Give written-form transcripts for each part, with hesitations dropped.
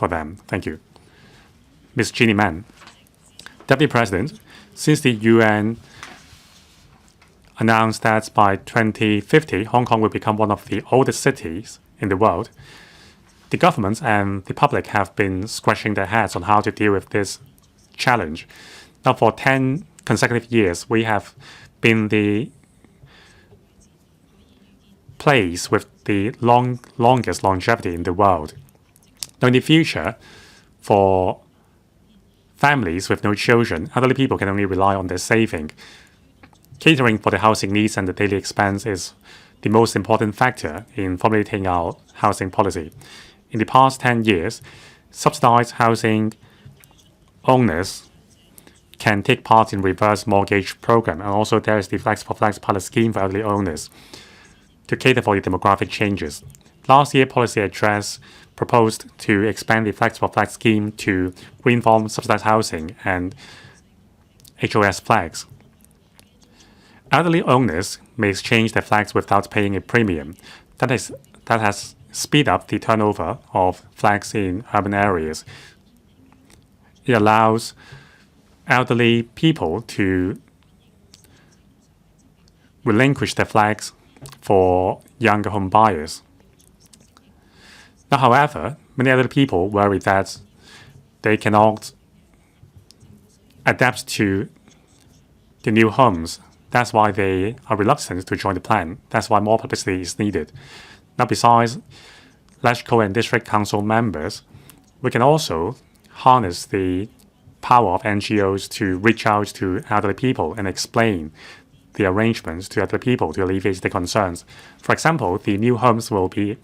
for them. Thank you. Ms. Jeannie Man. Deputy President, since the UN announced that by 2050, Hong Kong will become one of the oldest cities in the world, the government and the public have been scratching their heads on how to deal with this challenge. Now, for 10 consecutive years, we have been the place with the longest longevity in the world. Now, in the future, for families with no children, elderly people can only rely on their saving. Catering for the housing needs and the daily expense is the most important factor in formulating our housing policy. In the past 10 years, subsidized housing owners can take part in reverse mortgage program, and also there is the Flex for Flex pilot scheme for elderly owners to cater for the demographic changes. Last year, Policy Address proposed to expand the Flex for Flex scheme to green farm subsidized housing and HOS flags. Elderly owners may exchange their flags without paying a premium. That has speed up the turnover of flags in urban areas. It allows elderly people to relinquish their flags for younger home buyers. Now, however, many elderly people worry that they cannot adapt to the new homes. That's why they are reluctant to join the plan. That's why more publicity is needed. Now, besides LegCo and District Council members, we can also harness the power of NGOs to reach out to elderly people and explain the arrangements to elderly people to alleviate their concerns. For example, the new homes will be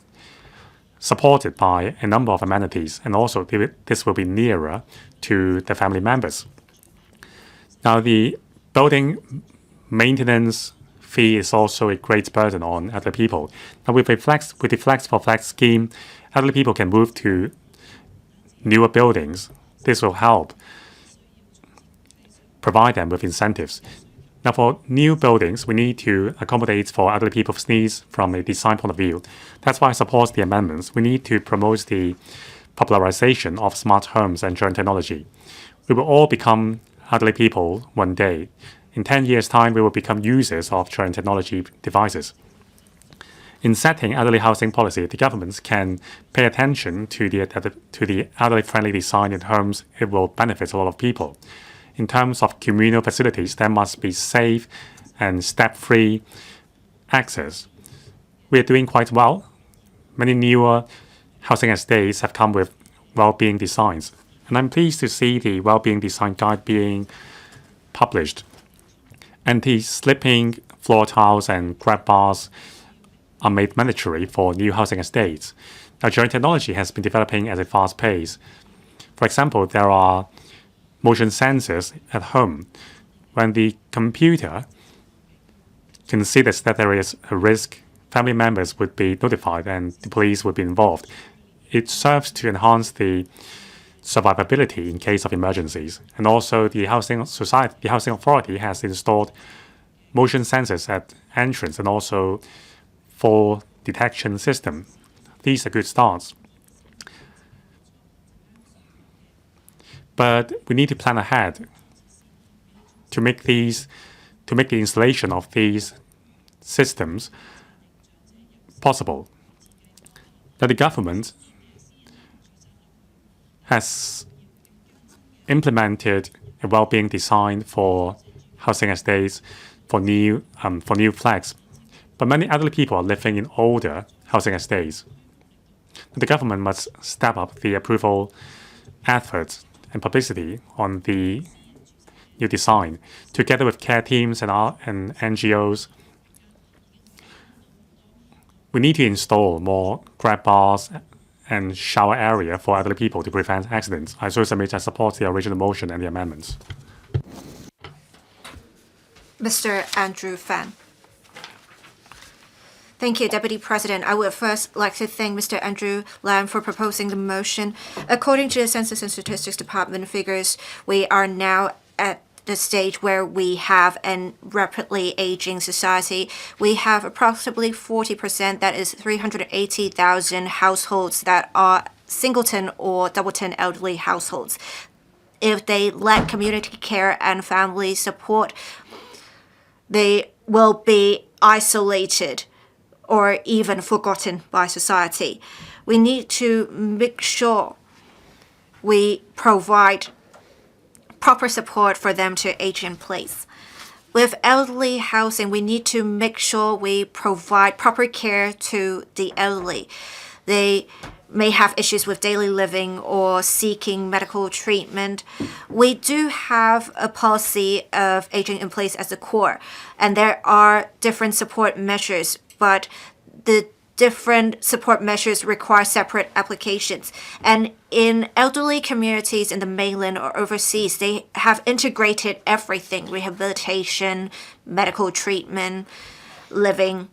supported by a number of amenities, and also this will be nearer to the family members. Now, the building maintenance fee is also a great burden on elderly people. Now, with the Flex for Flex scheme, elderly people can move to newer buildings. This will help provide them with incentives. Now, for new buildings, we need to accommodate for elderly people's needs from a design point of view. That's why I support the amendments. We need to promote the popularization of smart homes and joint technology. We will all become elderly people one day. In 10 years' time, we will become users of joint technology devices. In setting elderly housing policy, the governments can pay attention to the elderly-friendly design in homes. It will benefit a lot of people. In terms of communal facilities, there must be safe and step-free access. We are doing quite well. Many newer housing estates have come with well-being designs. And I'm pleased to see the well-being design guide being published. Anti-slipping floor tiles and grab bars are made mandatory for new housing estates. Now, joint technology has been developing at a fast pace. For example, there are motion sensors at home. When the computer considers that there is a risk, family members would be notified and the police would be involved. It serves to enhance the survivability in case of emergencies. And also the housing authority has installed motion sensors at entrance and also fall detection system. These are good starts. But we need to plan ahead to make the installation of these systems possible. Now, the government has implemented a well-being design for housing estates for new flats, but many elderly people are living in older housing estates. The government must step up the approval efforts and publicity on the new design, together with care teams and NGOs. We need to install more grab bars and shower area for elderly people to prevent accidents. I support the original motion and the amendments. Mr. Andrew LAM. Thank you, Deputy President. I would first like to thank Mr. Andrew LAM for proposing the motion. According to the Census and Statistics Department figures, we are now at the stage where we have a rapidly aging society. We have approximately 40%, that is 380,000 households that are singleton or doubleton elderly households. If they lack community care and family support, they will be isolated or even forgotten by society. We need to make sure we provide proper support for them to age in place. With elderly housing, we need to make sure we provide proper care to the elderly. They may have issues with daily living or seeking medical treatment. We do have a policy of aging in place as the core, and there are different support measures, but the different support measures require separate applications. And in elderly communities in the mainland or overseas, they have integrated everything: rehabilitation, medical treatment, living.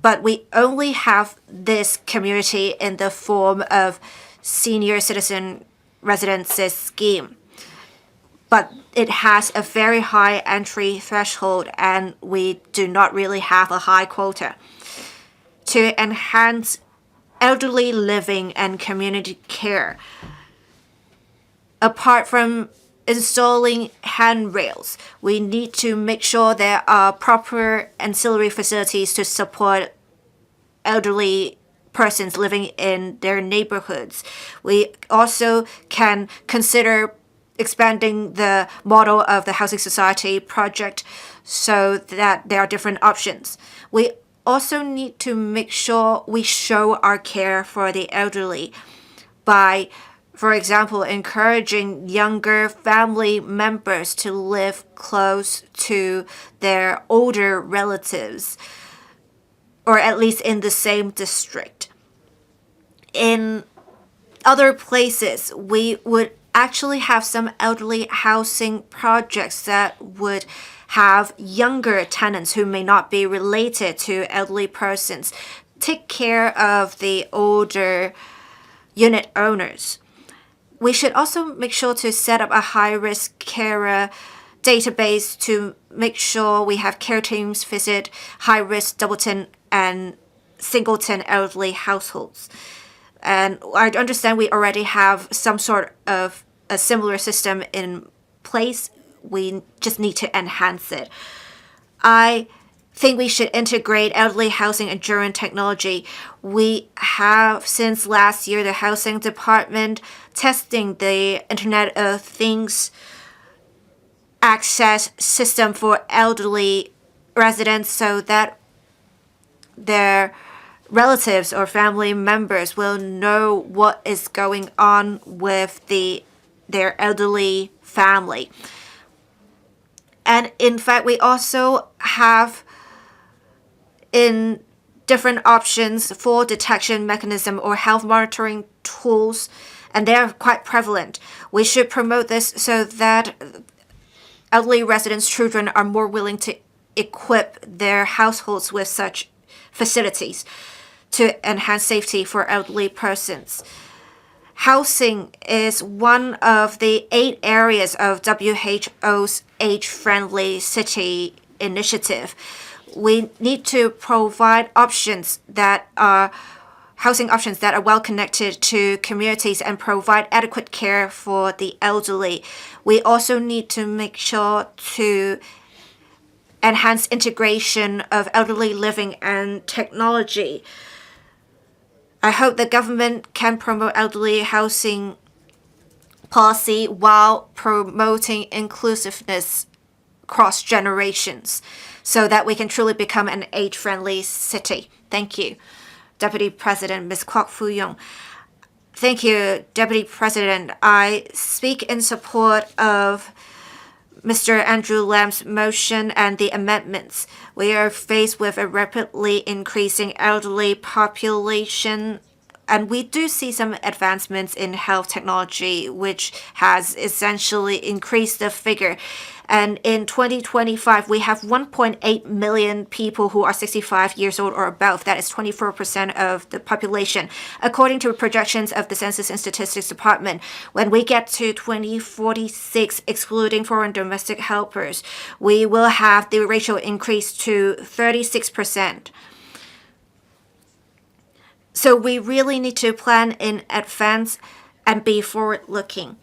But we only have this community in the form of senior citizen residences scheme. But it has a very high entry threshold, and we do not really have a high quota. To enhance elderly living and community care, apart from installing handrails, we need to make sure there are proper ancillary facilities to support elderly persons living in their neighborhoods. We also can consider expanding the model of the Housing Society project so that there are different options. We also need to make sure we show our care for the elderly by, for example, encouraging younger family members to live close to their older relatives, or at least in the same district. In other places, we would actually have some elderly housing projects that would have younger tenants who may not be related to elderly persons take care of the older unit owners. We should also make sure to set up a high-risk carer database to make sure we have care teams visit high-risk doubleton and singleton elderly households. And I understand we already have some sort of a similar system in place. We just need to enhance it. I think we should integrate elderly housing and German technology. We have, since last year, the housing department testing the Internet of Things access system for elderly residents so that their relatives or family members will know what is going on with their elderly family. And in fact, we also have in different options for detection mechanism or health monitoring tools, and they are quite prevalent. We should promote this so that elderly residents' children are more willing to equip their households with such facilities to enhance safety for elderly persons. Housing is one of the 8 areas of WHO's Age-Friendly City initiative. We need to provide options that are housing options that are well connected to communities and provide adequate care for the elderly. We also need to make sure to enhance integration of elderly living and technology. I hope the government can promote elderly housing policy while promoting inclusiveness across generations so that we can truly become an age-friendly city. Thank you, Deputy President Ms. Kwok Foo-young. Thank you, Deputy President. I speak in support of Mr. Andrew Lam's motion and the amendments. We are faced with a rapidly increasing elderly population, and we do see some advancements in health technology, which has essentially increased the figure. And in 2025, we have 1.8 million people who are 65 years old or above. That is 24% of the population. According to projections of the Census and Statistics Department, when we get to 2046, excluding foreign domestic helpers, we will have the ratio increase to 36%. So we really need to plan in advance and be forward-looking.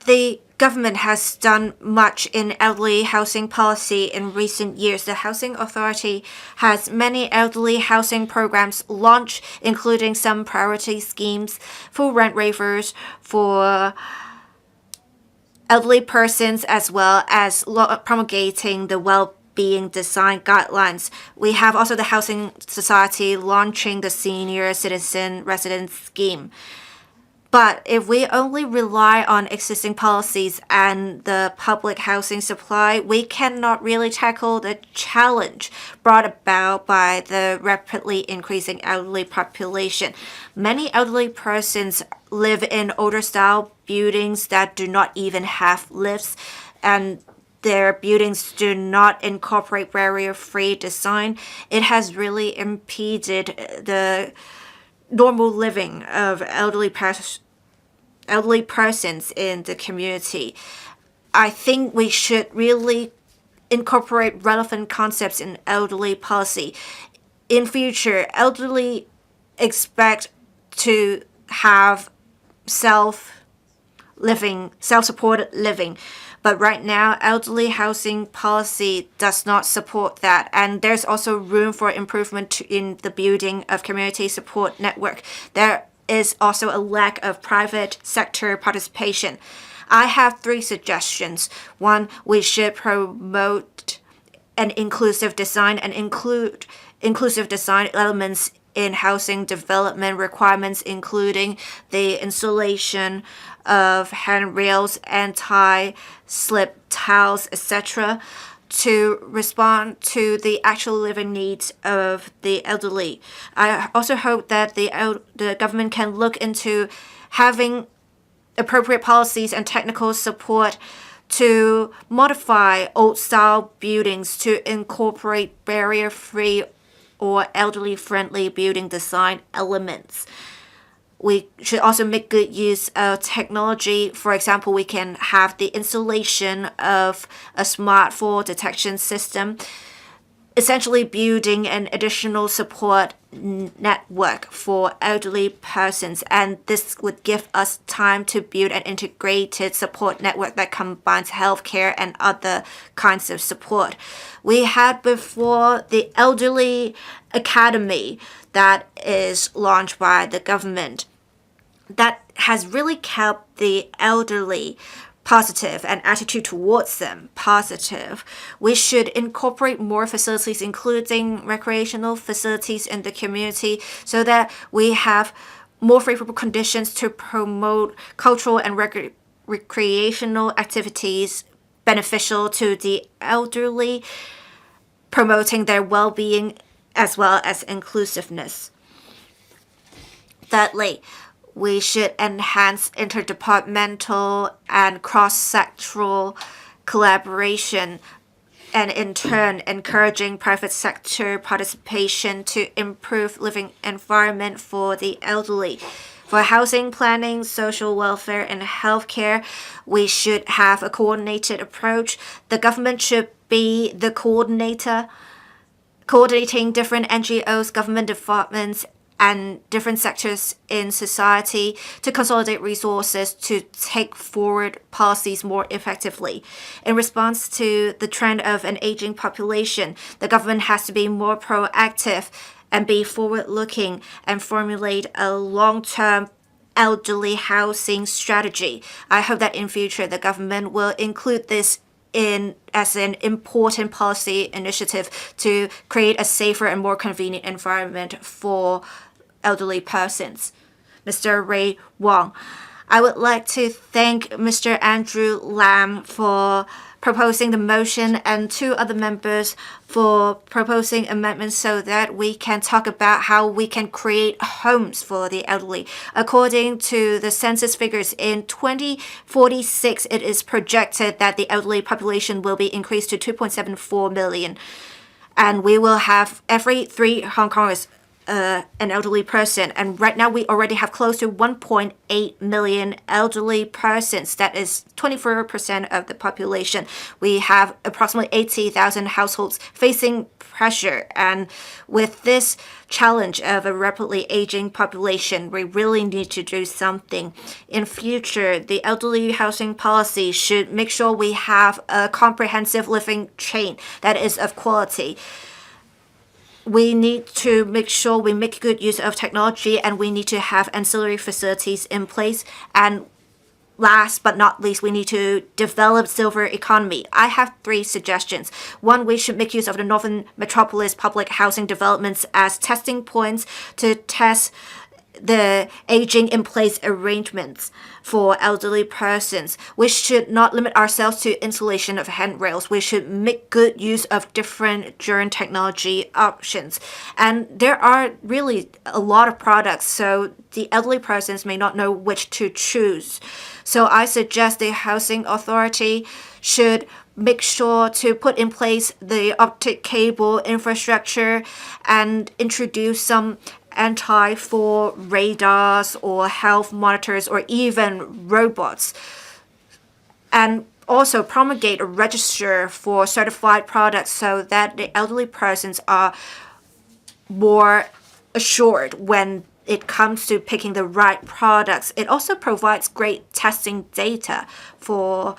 The government has done much in elderly housing policy in recent years. The Housing Authority has many elderly housing programs launched, including some priority schemes for rent waivers for elderly persons, as well as promulgating the well-being design guidelines. We have also the Housing Society launching the Senior Citizen Residence Scheme. But if we only rely on existing policies and the public housing supply, we cannot really tackle the challenge brought about by the rapidly increasing elderly population. Many elderly persons live in older style buildings that do not even have lifts, and their buildings do not incorporate barrier-free design. It has really impeded the normal living of elderly persons in the community. I think we should really incorporate relevant concepts in elderly policy. In future, elderly expect to have self-supported living. But right now, elderly housing policy does not support that. And there's also room for improvement in the building of community support network. There is also a lack of private sector participation. I have 3 suggestions. 1, we should promote an inclusive design and include inclusive design elements in housing development requirements, including the installation of handrails, anti-slip tiles, etc., to respond to the actual living needs of the elderly. I also hope that the government can look into having appropriate policies and technical support to modify old-style buildings to incorporate barrier-free or elderly-friendly building design elements. We should also make good use of technology. For example, we can have the installation of a smart fall detection system, essentially building an additional support network for elderly persons. And this would give us time to build an integrated support network that combines healthcare and other kinds of support. We had before the Elderly Academy that is launched by the government that has really kept the elderly positive and attitude towards them positive. We should incorporate more facilities, including recreational facilities in the community, so that we have more favorable conditions to promote cultural and recreational activities beneficial to the elderly, promoting their well-being as well as inclusiveness. Thirdly, we should enhance interdepartmental and cross-sectoral collaboration, and in turn encouraging private sector participation to improve living environment for the elderly. For housing planning, social welfare, and healthcare, we should have a coordinated approach. The government should be the coordinating different NGOs, government departments, and different sectors in society to consolidate resources to take forward policies more effectively. In response to the trend of an aging population, the government has to be more proactive and be forward-looking and formulate a long-term elderly housing strategy. I hope that in future the government will include this as an important policy initiative to create a safer and more convenient environment for elderly persons. Mr. Ray Wong, I would like to thank Mr. Andrew Lam for proposing the motion and 2 other members for proposing amendments so that we can talk about how we can create homes for the elderly. According to the census figures, in 2046, it is projected that the elderly population will be increased to 2.74 million. And we will have every 3 Hong Kongers an elderly person. And right now we already have close to 1.8 million elderly persons. That is 24% of the population. We have approximately 80,000 households facing pressure. And with this challenge of a rapidly aging population, we really need to do something. In future, the elderly housing policy should make sure we have a comprehensive living chain that is of quality. We need to make sure we make good use of technology, and we need to have ancillary facilities in place. And last but not least, we need to develop silver economy. I have 3 suggestions. One, we should make use of the Northern Metropolis public housing developments as testing points to test the aging in place arrangements for elderly persons. We should not limit ourselves to installation of handrails. We should make good use of different German technology options. And there are really a lot of products, so the elderly persons may not know which to choose. So I suggest the housing authority should make sure to put in place the optic cable infrastructure and introduce some anti-fall radars or health monitors or even robots. And also promulgate a register for certified products so that the elderly persons are more assured when it comes to picking the right products. It also provides great testing data for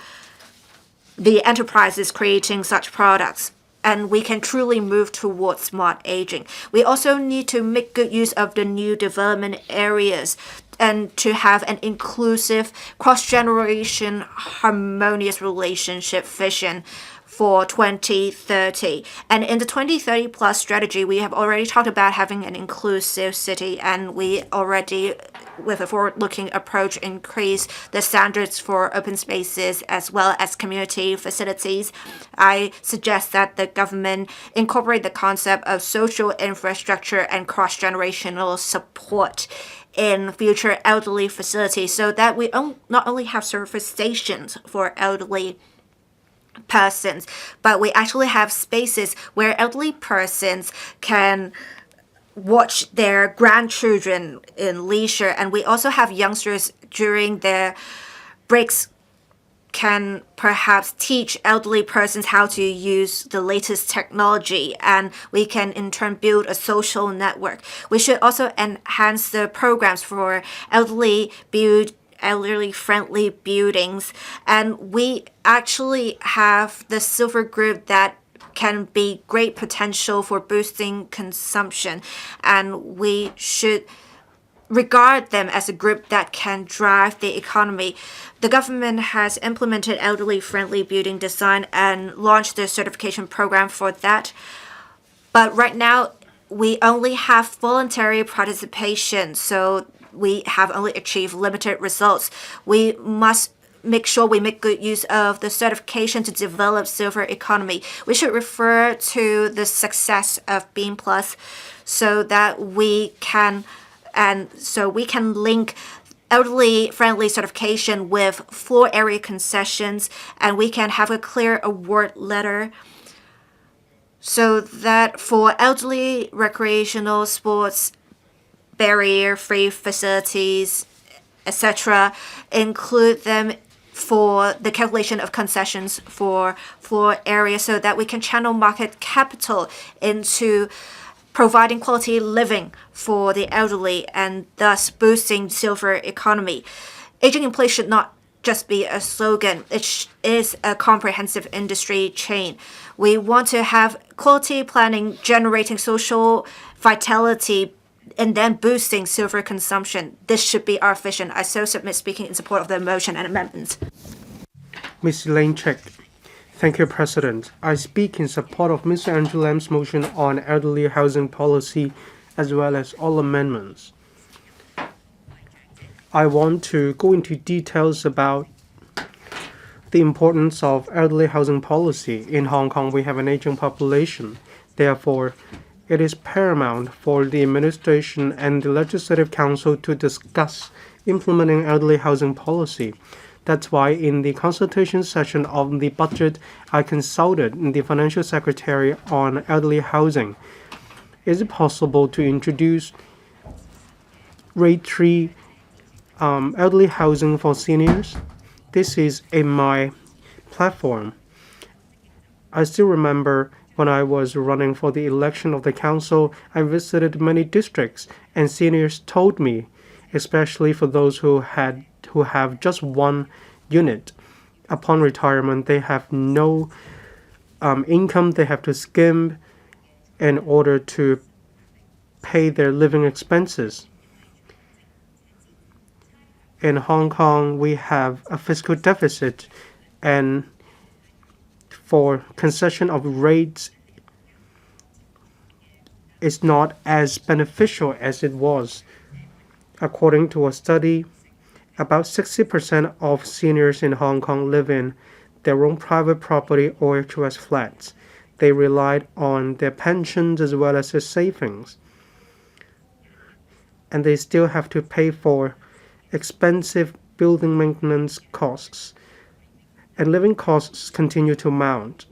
the enterprises creating such products, and we can truly move towards smart aging. We also need to make good use of the new development areas and to have an inclusive, cross-generation, harmonious relationship vision for 2030. And in the 2030 plus strategy, we have already talked about having an inclusive city, and we already, with a forward-looking approach, increase the standards for open spaces as well as community facilities. I suggest that the government incorporate the concept of social infrastructure and cross-generational support in future elderly facilities so that we not only have service stations for elderly persons, but we actually have spaces where elderly persons can watch their grandchildren in leisure. And we also have youngsters during their breaks can perhaps teach elderly persons how to use the latest technology, and we can in turn build a social network. We should also enhance the programs for elderly-friendly buildings, and we actually have the silver group that can be great potential for boosting consumption, and we should regard them as a group that can drive the economy. The government has implemented elderly-friendly building design and launched the certification program for that. But right now, we only have voluntary participation, so we have only achieved limited results. We must make sure we make good use of the certification to develop silver economy. We should refer to the success of Beam Plus so that we can link elderly-friendly certification with floor area concessions, and we can have a clear award letter so that for elderly recreational sports, barrier-free facilities, etc., include them for the calculation of concessions for floor area so that we can channel market capital into providing quality living for the elderly and thus boosting silver economy. Aging in place should not just be a slogan. It is a comprehensive industry chain. We want to have quality planning generating social vitality and then boosting silver consumption. This should be our vision. I so submit speaking in support of the motion and amendments. Ms. Elaine Check. Thank you, President. I speak in support of Mr. Andrew Lam's motion on elderly housing policy as well as all amendments. I want to go into details about the importance of elderly housing policy. In Hong Kong, we have an aging population. Therefore, it is paramount for the administration and the Legislative Council to discuss implementing elderly housing policy. That's why in the consultation session of the budget, I consulted the Financial Secretary on elderly housing. Is it possible to introduce Rate 3 elderly housing for seniors? This is in my platform. I still remember when I was running for the election of the council, I visited many districts, and seniors told me, especially for those who have just one unit, upon retirement they have no income. They have to skimp in order to pay their living expenses. In Hong Kong, we have a fiscal deficit, and for concession of rates is not as beneficial as it was. According to a study, about 60% of seniors in Hong Kong live in their own private property or HOS flats. They relied on their pensions as well as their savings, and they still have to pay for expensive building maintenance costs, and living costs continue to mount.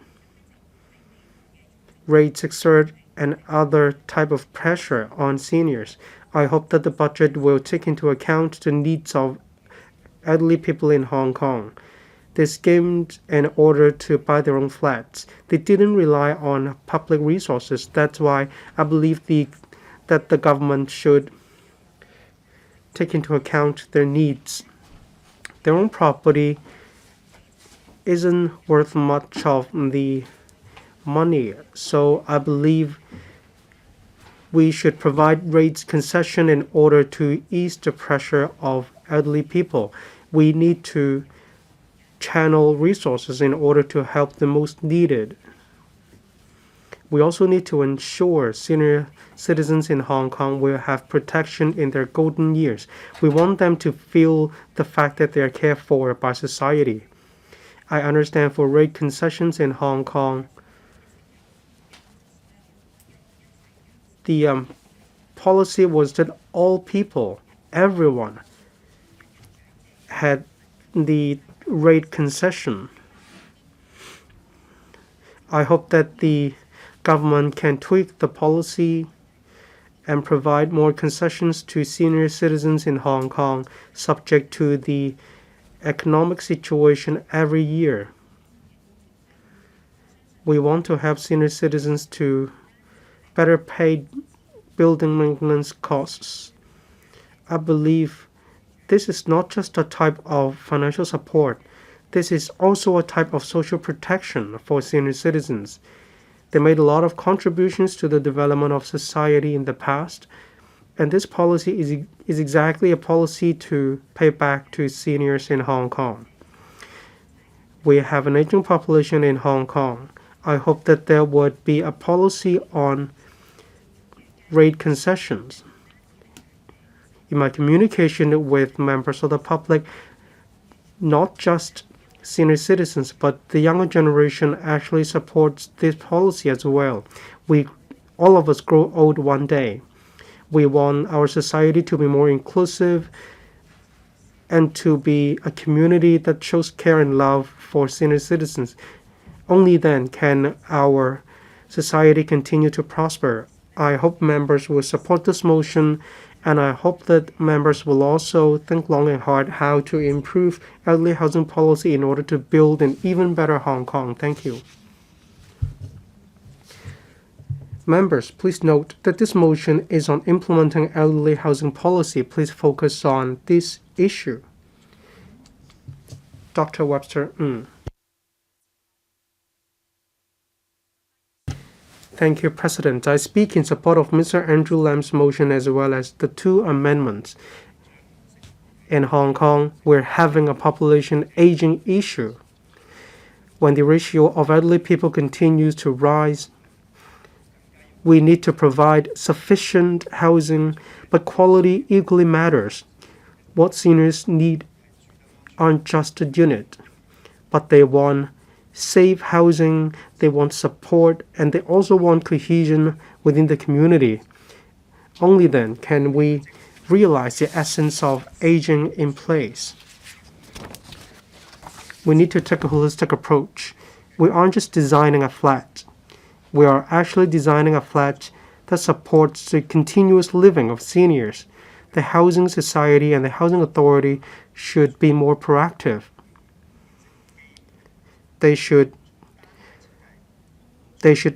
Rates exert and other type of pressure on seniors. I hope that the budget will take into account the needs of elderly people in Hong Kong. They schemed in order to buy their own flats. They didn't rely on public resources. That's why I believe that the government should take into account their needs. Their own property isn't worth much of the money, so I believe we should provide rates concession in order to ease the pressure of elderly people. We need to channel resources in order to help the most needed. We also need to ensure senior citizens in Hong Kong will have protection in their golden years. We want them to feel the fact that they are cared for by society. I understand for rate concessions in Hong Kong, the policy was that all people, everyone, had the rate concession. I hope that the government can tweak the policy and provide more concessions to senior citizens in Hong Kong, subject to the economic situation every year. We want to help senior citizens to better pay building maintenance costs. I believe this is not just a type of financial support. This is also a type of social protection for senior citizens. They made a lot of contributions to the development of society in the past, and this policy is exactly a policy to pay back to seniors in Hong Kong. We have an aging population in Hong Kong. I hope that there would be a policy on rate concessions. In my communication with members of the public, not just senior citizens, but the younger generation actually supports this policy as well. All of us grow old one day. We want our society to be more inclusive and to be a community that shows care and love for senior citizens. Only then can our society continue to prosper. I hope members will support this motion, and I hope that members will also think long and hard how to improve elderly housing policy in order to build an even better Hong Kong. Thank you. Members, please note that this motion is on implementing elderly housing policy. Please focus on this issue. Dr. Webster. Thank you, President. I speak in support of Mr. Andrew Lam's motion as well as the two amendments. In Hong Kong, we're having a population aging issue. When the ratio of elderly people continues to rise, we need to provide sufficient housing, but quality equally matters. What seniors need aren't just a unit, but they want safe housing, they want support, and they also want cohesion within the community. Only then can we realize the essence of aging in place. We need to take a holistic approach. We aren't just designing a flat. We are actually designing a flat that supports the continuous living of seniors. The housing society and the housing authority should be more proactive. They should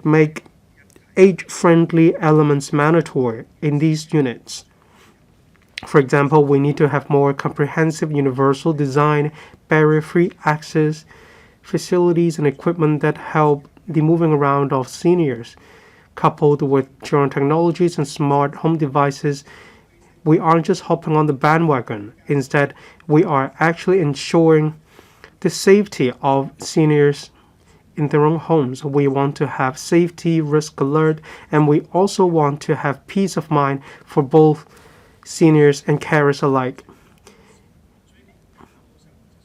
make age-friendly elements mandatory in these units. For example, we need to have more comprehensive universal design, barrier-free access, facilities and equipment that help the moving around of seniors. Coupled with drone technologies and smart home devices, we aren't just hopping on the bandwagon. Instead, we are actually ensuring the safety of seniors in their own homes. We want to have safety risk alert, and we also want to have peace of mind for both seniors and carers alike.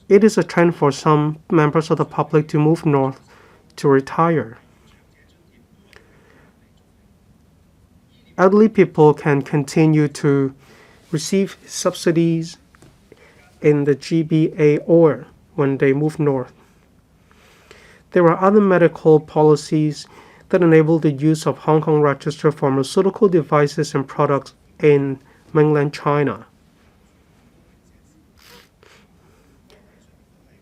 It is a trend for some members of the public to move north to retire. Elderly people can continue to receive subsidies in the GBA or when they move north. There are other medical policies that enable the use of Hong Kong registered pharmaceutical devices and products in mainland China.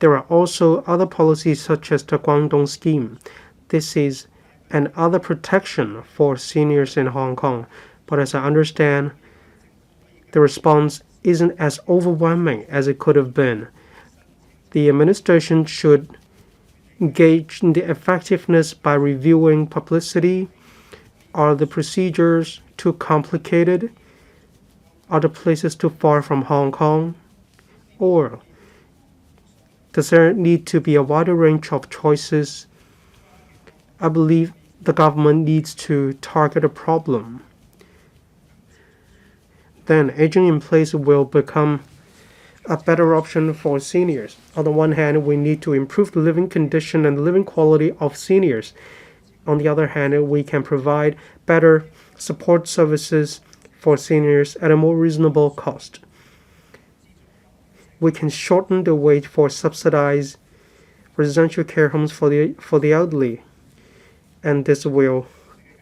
There are also other policies such as the Guangdong scheme. This is another protection for seniors in Hong Kong, but as I understand, the response isn't as overwhelming as it could have been. The administration should gauge the effectiveness by reviewing publicity. Are the procedures too complicated? Are the places too far from Hong Kong? Or does there need to be a wider range of choices? I believe the government needs to target a problem. Then aging in place will become a better option for seniors. On the one hand, we need to improve the living condition and living quality of seniors. On the other hand, we can provide better support services for seniors at a more reasonable cost. We can shorten the wait for subsidized residential care homes for the elderly, and this will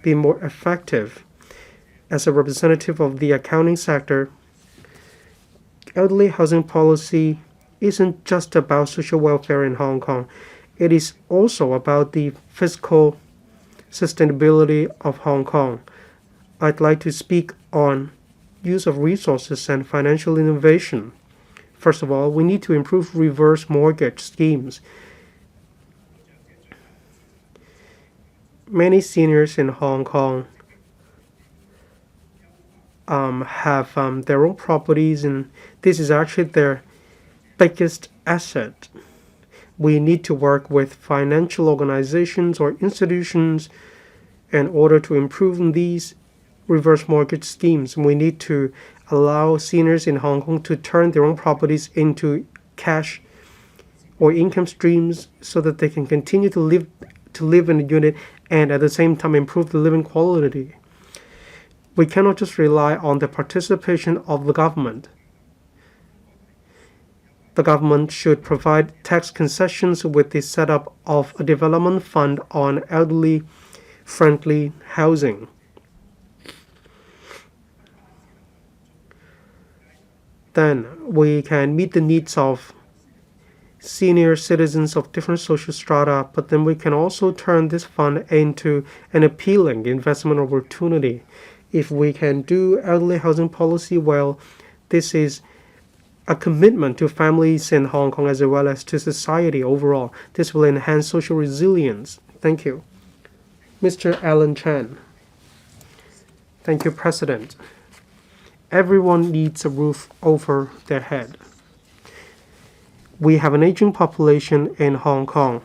be more effective. As a representative of the accounting sector, elderly housing policy isn't just about social welfare in Hong Kong. It is also about the fiscal sustainability of Hong Kong. I'd like to speak on use of resources and financial innovation. First of all, we need to improve reverse mortgage schemes. Many seniors in Hong Kong have their own properties, and this is actually their biggest asset. We need to work with financial organizations or institutions in order to improve these reverse mortgage schemes. We need to allow seniors in Hong Kong to turn their own properties into cash or income streams so that they can continue to live in a unit and at the same time improve the living quality. We cannot just rely on the participation of the government. The government should provide tax concessions with the setup of a development fund on elderly-friendly housing. Then we can meet the needs of senior citizens of different social strata, but then we can also turn this fund into an appealing investment opportunity. If we can do elderly housing policy well, this is a commitment to families in Hong Kong as well as to society overall. This will enhance social resilience. Thank you. Mr. Alan Chan. Thank you, President. Everyone needs a roof over their head. We have an aging population in Hong Kong,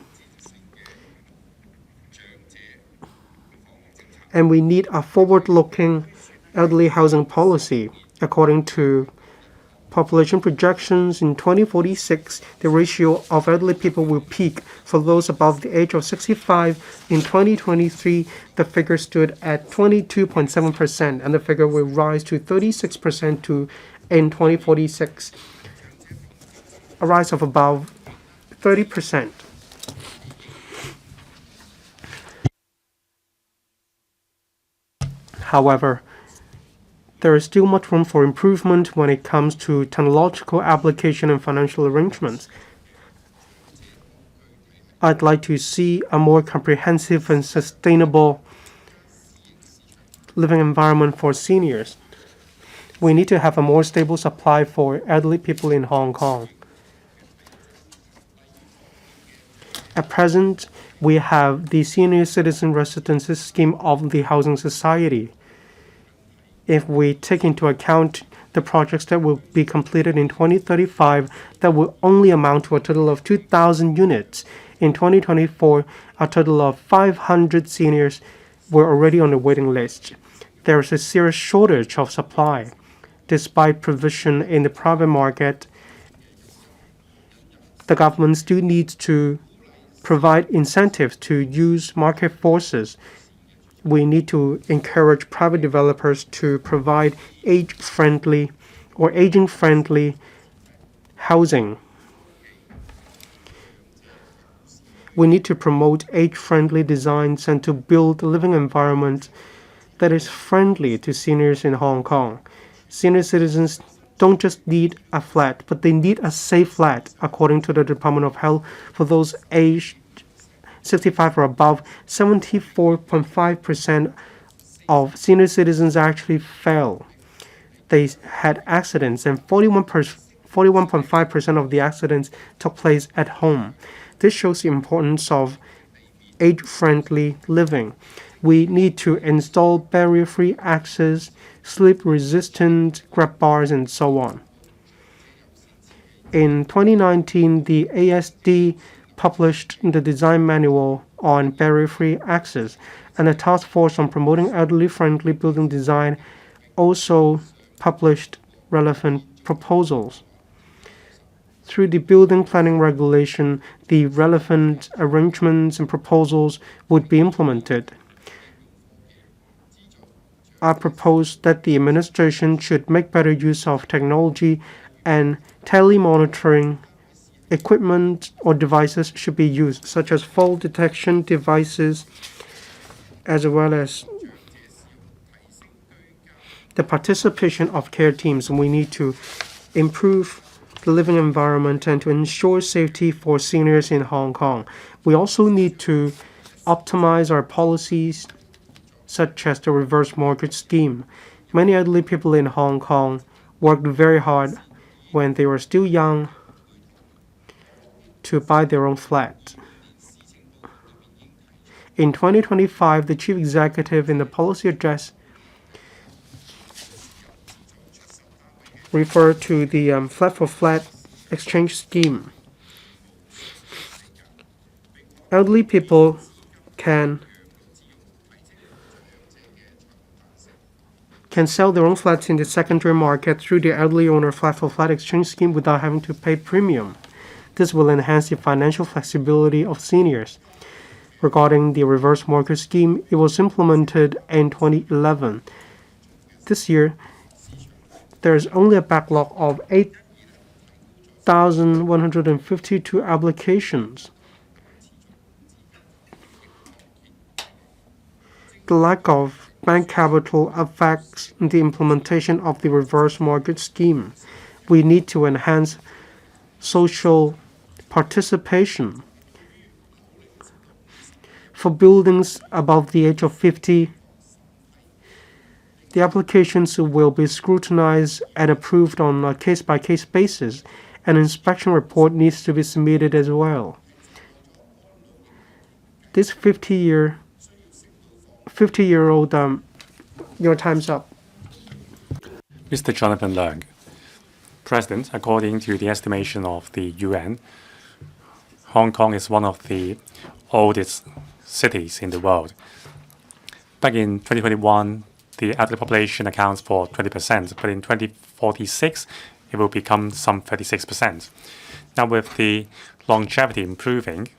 and we need a forward-looking elderly housing policy. According to population projections, in 2046, the ratio of elderly people will peak. For those above the age of 65, in 2023, the figure stood at 22.7%, and the figure will rise to 36% in 2046, a rise of about 30%. However, there is still much room for improvement when it comes to technological application and financial arrangements. I'd like to see a more comprehensive and sustainable living environment for seniors. We need to have a more stable supply for elderly people in Hong Kong. At present, we have the Senior Citizen Residences Scheme of the Housing Society. If we take into account the projects that will be completed in 2035, that will only amount to a total of 2,000 units. In 2024, a total of 500 seniors were already on the waiting list. There is a serious shortage of supply. Despite provision in the private market, the government still needs to provide incentives to use market forces. We need to encourage private developers to provide age-friendly or aging-friendly housing. We need to promote age-friendly designs and to build a living environment that is friendly to seniors in Hong Kong. Senior citizens don't just need a flat, but they need a safe flat, according to the Department of Health. For those aged 65 or above, 74.5% of senior citizens actually fell. They had accidents, and 41.5% of the accidents took place at home. This shows the importance of age-friendly living. We need to install barrier-free access, sleep-resistant grab bars, and so on. In 2019, the ASD published the design manual on barrier-free access, and the task force on promoting elderly-friendly building design also published relevant proposals. Through the building planning regulation, the relevant arrangements and proposals would be implemented. I propose that the administration should make better use of technology, and telemonitoring equipment or devices should be used, such as fall detection devices, as well as the participation of care teams. We need to improve the living environment and to ensure safety for seniors in Hong Kong. We also need to optimize our policies, such as the reverse mortgage scheme. Many elderly people in Hong Kong worked very hard when they were still young to buy their own flat. In 2025, the chief executive in the policy address referred to the flat-for-flat exchange scheme. Elderly people can sell their own flats in the secondary market through the elderly owner flat-for-flat exchange scheme without having to pay premium. This will enhance the financial flexibility of seniors. Regarding the reverse mortgage scheme, it was implemented in 2011. This year, there is only a backlog of 8,152 applications. The lack of bank capital affects the implementation of the reverse mortgage scheme. We need to enhance social participation. For buildings above the age of 50, the applications will be scrutinized and approved on a case-by-case basis. An inspection report needs to be submitted as well. This 50-year-old, your time's up. Mr. Jonathan Leung, President, according to the estimation of the UN, Hong Kong is one of the oldest cities in the world. Back in 2021, the elderly population accounts for 20%, but in 2046, it will become some 36%. Now, with the longevity improving,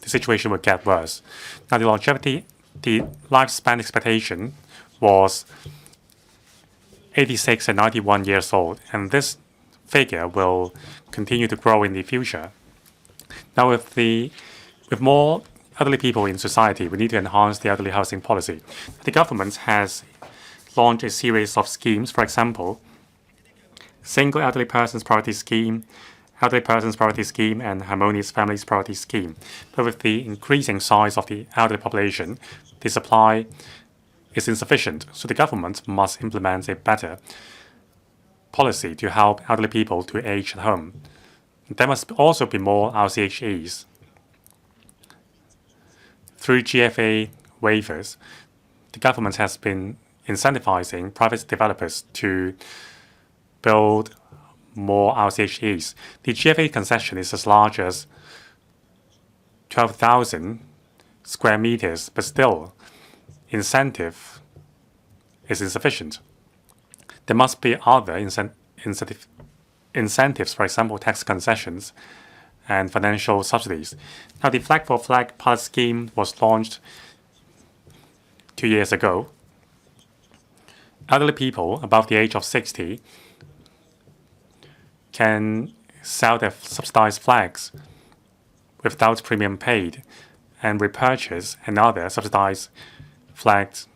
the situation will get worse. Now, the lifespan expectation was 86 and 91 years old, and this figure will continue to grow in the future. Now, with more elderly people in society, we need to enhance the elderly housing policy. The government has launched a series of schemes. For example, Single Elderly Persons Priority Scheme, Elderly Persons Priority Scheme, and Harmonious Families Priority Scheme. But with the increasing size of the elderly population, the supply is insufficient, so the government must implement a better policy to help elderly people to age at home. There must also be more RCHEs. Through GFA waivers, the government has been incentivizing private developers to build more RCHEs. The GFA concession is as large as 12,000 square meters, but still, incentive is insufficient. There must be other incentives, for example, tax concessions and financial subsidies. Now, the Flag for Flag pilot scheme was launched 2 years ago. Elderly people above the age of 60 can sell their subsidized flags without premium paid and repurchase another subsidized flags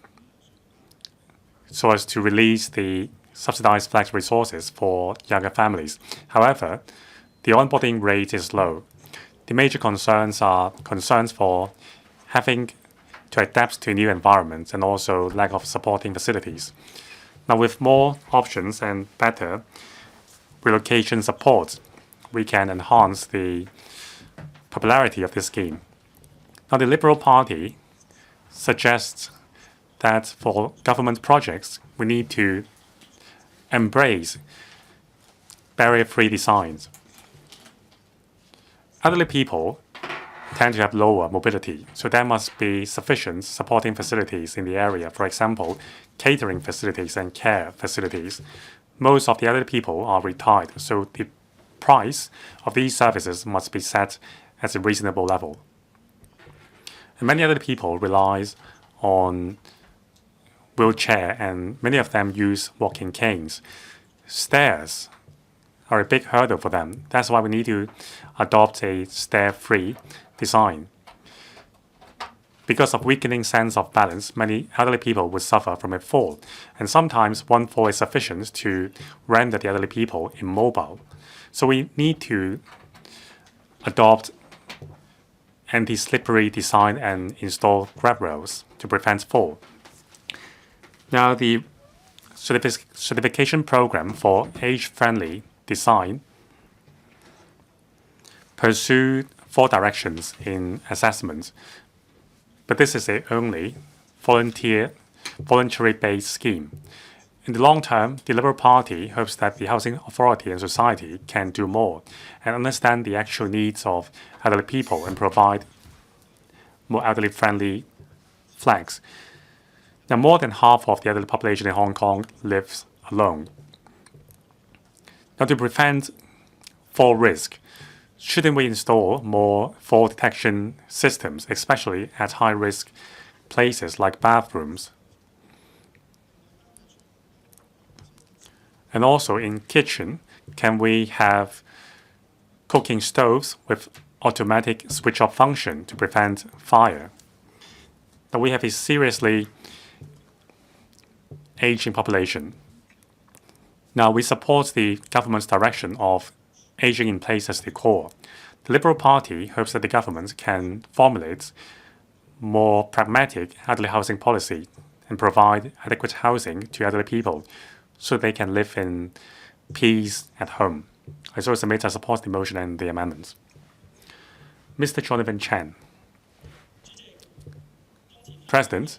so as to release the subsidized flags resources for younger families. However, the onboarding rate is low. The major concerns are concerns for having to adapt to new environments and also lack of supporting facilities. Now, with more options and better relocation support, we can enhance the popularity of this scheme. Now, the Liberal Party suggests that for government projects, we need to embrace barrier-free designs. Elderly people tend to have lower mobility, so there must be sufficient supporting facilities in the area. For example, catering facilities and care facilities. Most of the elderly people are retired, so the price of these services must be set at a reasonable level. And many elderly people rely on wheelchair, and many of them use walking canes. Stairs are a big hurdle for them. That's why we need to adopt a stair-free design. Because of weakening sense of balance, many elderly people would suffer from a fall, and sometimes one fall is sufficient to render the elderly people immobile. So we need to adopt anti-slippery design and install grab rails to prevent fall. Now, the certification program for age-friendly design pursue 4 directions in assessment, but this is a only voluntary-based scheme. In the long term, the Liberal Party hopes that the housing authority and society can do more and understand the actual needs of elderly people and provide more elderly-friendly flags. Now, more than half of the elderly population in Hong Kong lives alone. Now, to prevent fall risk, shouldn't we install more fall detection systems, especially at high-risk places like bathrooms? And also in kitchen, can we have cooking stoves with automatic switch-off function to prevent fire? Now, we have a seriously aging population. Now, we support the government's direction of aging in place as the core. The Liberal Party hopes that the government can formulate more pragmatic elderly housing policy and provide adequate housing to elderly people so they can live in peace at home. I so submit I support the motion and the amendments. Mr. Jonathan Chen. President,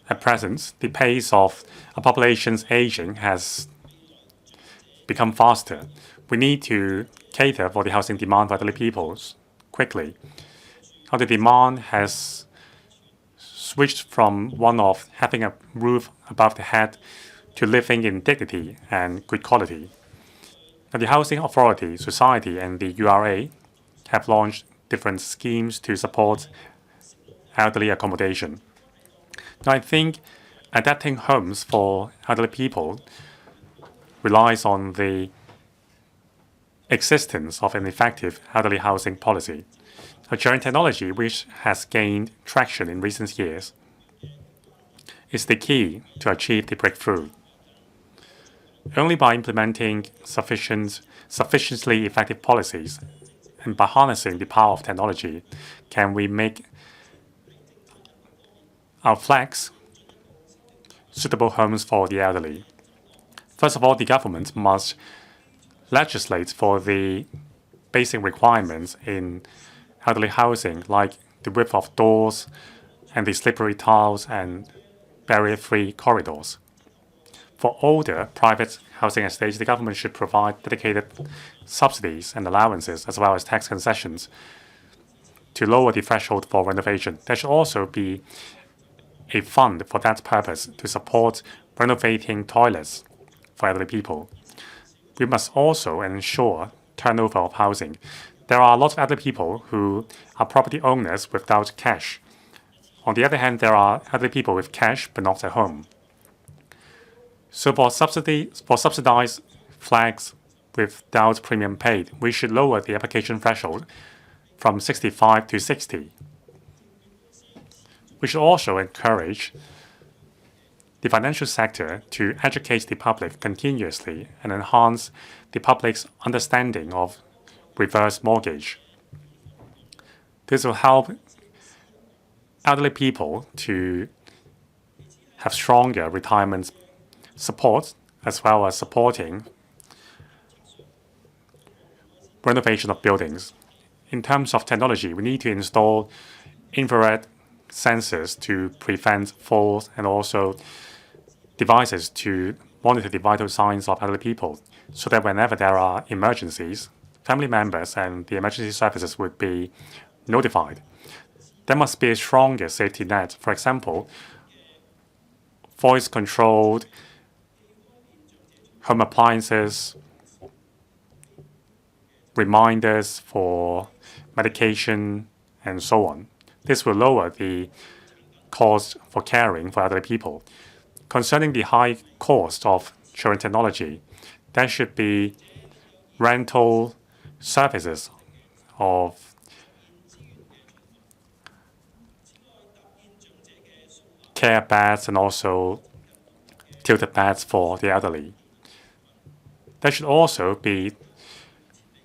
at present, the pace of a population's aging has become faster. We need to cater for the housing demand for elderly people quickly. Now, the demand has switched from one of having a roof above the head to living in dignity and good quality. Now, the Housing Authority, Society, and the URA have launched different schemes to support elderly accommodation. Now, I think adapting homes for elderly people relies on the existence of an effective elderly housing policy. A sharing technology which has gained traction in recent years is the key to achieve the breakthrough. Only by implementing sufficiently effective policies and by harnessing the power of technology can we make our flats suitable homes for the elderly. First of all, the government must legislate for the basic requirements in elderly housing, like the width of doors and the slippery tiles and barrier-free corridors. For older private housing estates, the government should provide dedicated subsidies and allowances as well as tax concessions to lower the threshold for renovation. There should also be a fund for that purpose to support renovating toilets for elderly people. We must also ensure turnover of housing. There are a lot of elderly people who are property owners without cash. On the other hand, there are elderly people with cash but not at home. So for subsidized flats without premium paid, we should lower the application threshold from 65 to 60. We should also encourage the financial sector to educate the public continuously and enhance the public's understanding of reverse mortgage. This will help elderly people to have stronger retirement support as well as supporting renovation of buildings. In terms of technology, we need to install infrared sensors to prevent falls and also devices to monitor the vital signs of elderly people so that whenever there are emergencies, family members and the emergency services would be notified. There must be a stronger safety net. For example, voice-controlled home appliances, reminders for medication, and so on. This will lower the cost for caring for elderly people. Concerning the high cost of sharing technology, there should be rental services of care beds and also tilted beds for the elderly. There should also be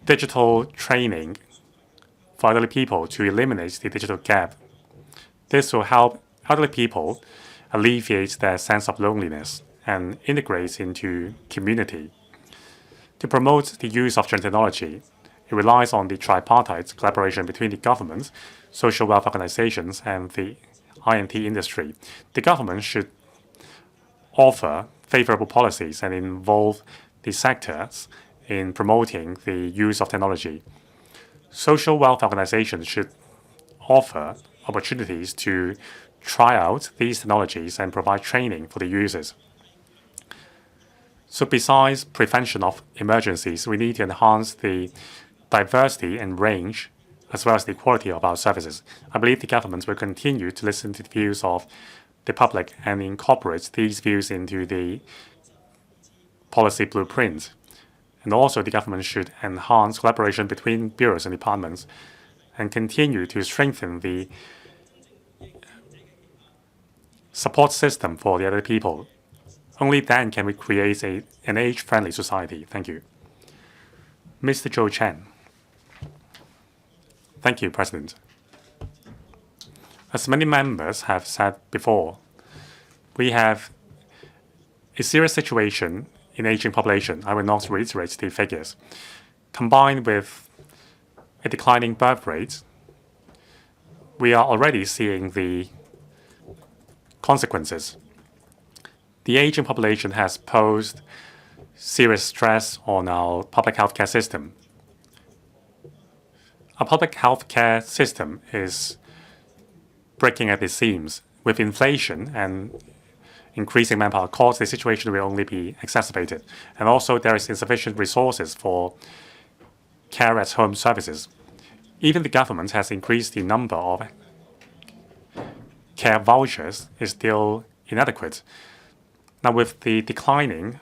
digital training for elderly people to eliminate the digital gap. This will help elderly people alleviate their sense of loneliness and integrate into community. To promote the use of technology, it relies on the tripartite collaboration between the government, social welfare organizations, and the I&T industry. The government should offer favorable policies and involve the sectors in promoting the use of technology. Social welfare organizations should offer opportunities to try out these technologies and provide training for the users. So besides prevention of emergencies, we need to enhance the diversity and range as well as the quality of our services. I believe the government will continue to listen to the views of the public and incorporate these views into the policy blueprint. And also the government should enhance collaboration between bureaus and departments and continue to strengthen the support system for the other people. Only then can we create an age-friendly society. Thank you. Mr. Zhou Chen. Thank you, President. As many members have said before, we have a serious situation in aging population. I will not reiterate the figures. Combined with a declining birth rate, we are already seeing the consequences. The aging population has posed serious stress on our public healthcare system. Our public healthcare system is breaking at the seams. With inflation and increasing manpower costs, the situation will only be exacerbated. And also, there is insufficient resources for care at home services. Even the government has increased the number of care vouchers, is still inadequate. Now, with the declining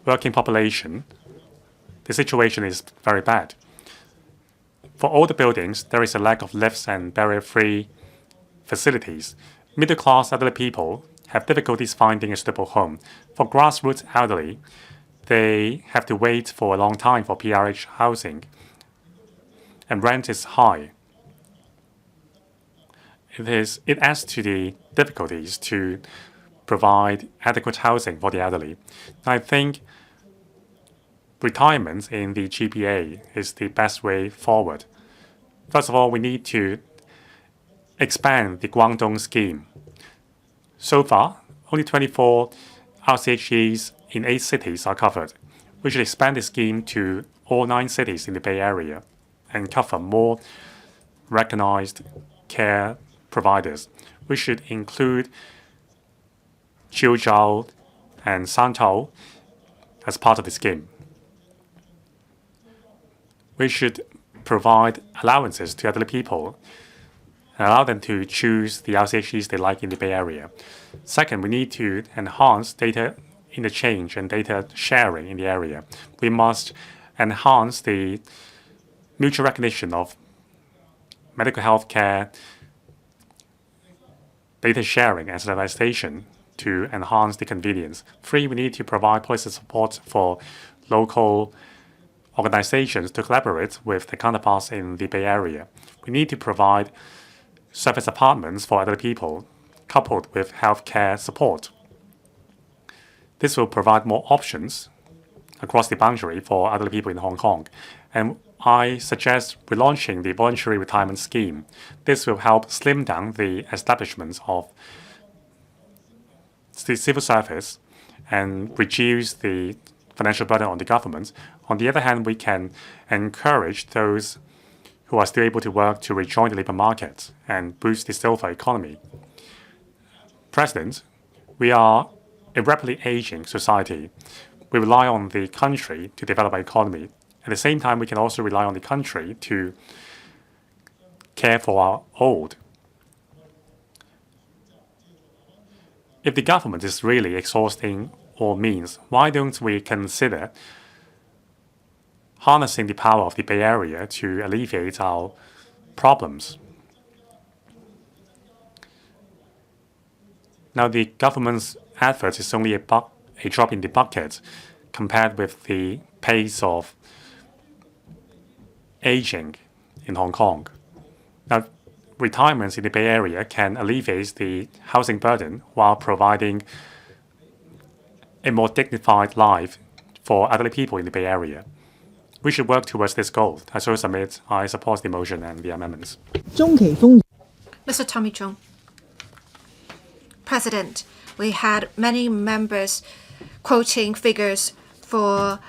working population, the situation is very bad. For older buildings, there is a lack of lifts and barrier-free facilities. middle-class elderly people have difficulties finding a suitable home. For grassroots elderly, they have to wait for a long time for PRH housing, and rent is high. It adds to the difficulties to provide adequate housing for the elderly. I think retirement in the GPA is the best way forward. First of all, we need to expand the Guangdong scheme. So far, only 24 RCHEs in 8 cities are covered. We should expand the scheme to all 9 cities in the Bay Area and cover more recognized care providers. We should include Chiuzhou and Santao as part of the scheme. We should provide allowances to elderly people and allow them to choose the RCHEs they like in the Bay Area. Second, we need to enhance data interchange and data sharing in the area. We must enhance the mutual recognition of medical health care, data sharing and standardization to enhance the convenience. Three, we need to provide policy support for local organizations to collaborate with their counterparts in the Bay Area. We need to provide service apartments for elderly people, coupled with healthcare support. This will provide more options across the boundary for elderly people in Hong Kong. And I suggest relaunching the voluntary retirement scheme. This will help slim down the establishments of the civil service and reduce the financial burden on the government. On the other hand, we can encourage those who are still able to work to rejoin the labor market and boost the silver economy. President, we are a rapidly aging society. We rely on the country to develop our economy. At the same time, we can also rely on the country to care for our old. If the government is really exhausting all means, why don't we consider harnessing the power of the Bay Area to alleviate our problems? Now, the government's effort is only a drop in the bucket compared with the pace of aging in Hong Kong. Now, retirements in the Bay Area can alleviate the housing burden while providing a more dignified life for elderly people in the Bay Area. We should work towards this goal. I so submit I support the motion and the amendments. Mr. Tommy Chung. President, we had many members quoting figures for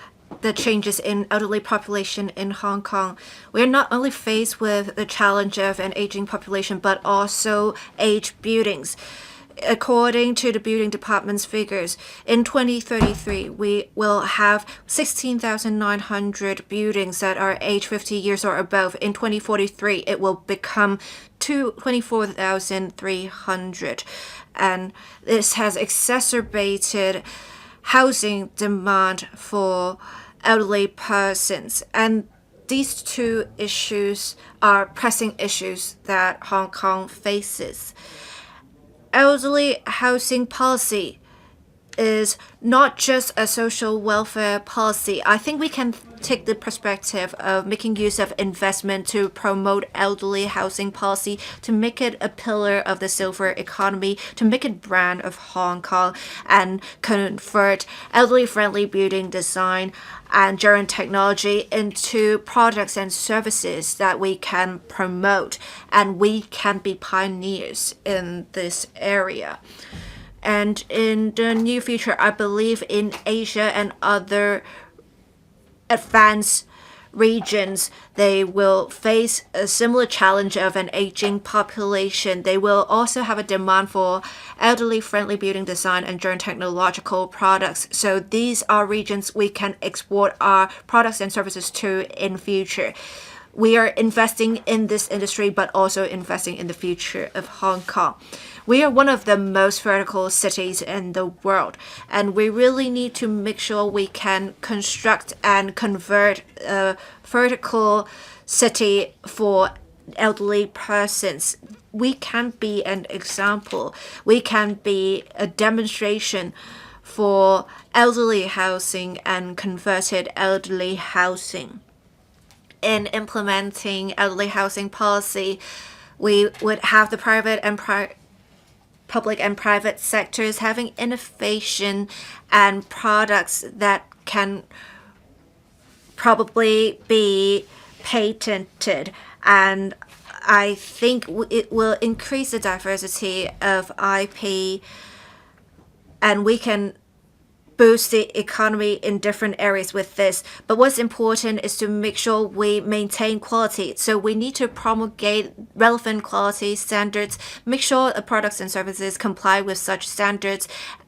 the changes in elderly population in Hong Kong. We are not only faced with the challenge of an aging population, but also aged buildings. According to the building department's figures, in 2033, we will have 16,900 buildings that are aged 50 years or above. In 2043, it will become 24,300. And this has exacerbated housing demand for elderly persons. And these two issues are pressing issues that Hong Kong faces. Elderly housing policy is not just a social welfare policy. I think we can take the perspective of making use of investment to promote elderly housing policy, to make it a pillar of the silver economy, to make it brand of Hong Kong, and convert elderly-friendly building design and German technology into products and services that we can promote, and we can be pioneers in this area. And in the near future, I believe in Asia and other advanced regions, they will face a similar challenge of an aging population. They will also have a demand for elderly-friendly building design and German technological products. So these are regions we can export our products and services to in future. We are investing in this industry, but also investing in the future of Hong Kong. We are one of the most vertical cities in the world, and we really need to make sure we can construct and convert a vertical city for elderly persons. we can be an example. We can be a demonstration for elderly housing and converted elderly housing. In implementing elderly housing policy, we would have the private and public and private sectors having innovation and products that can probably be patented, and I think it will increase the diversity of IP, and we can boost the economy in different areas with this. But what's important is to make sure we maintain quality. So we need to promulgate relevant quality standards, make sure the products and services comply with such standards,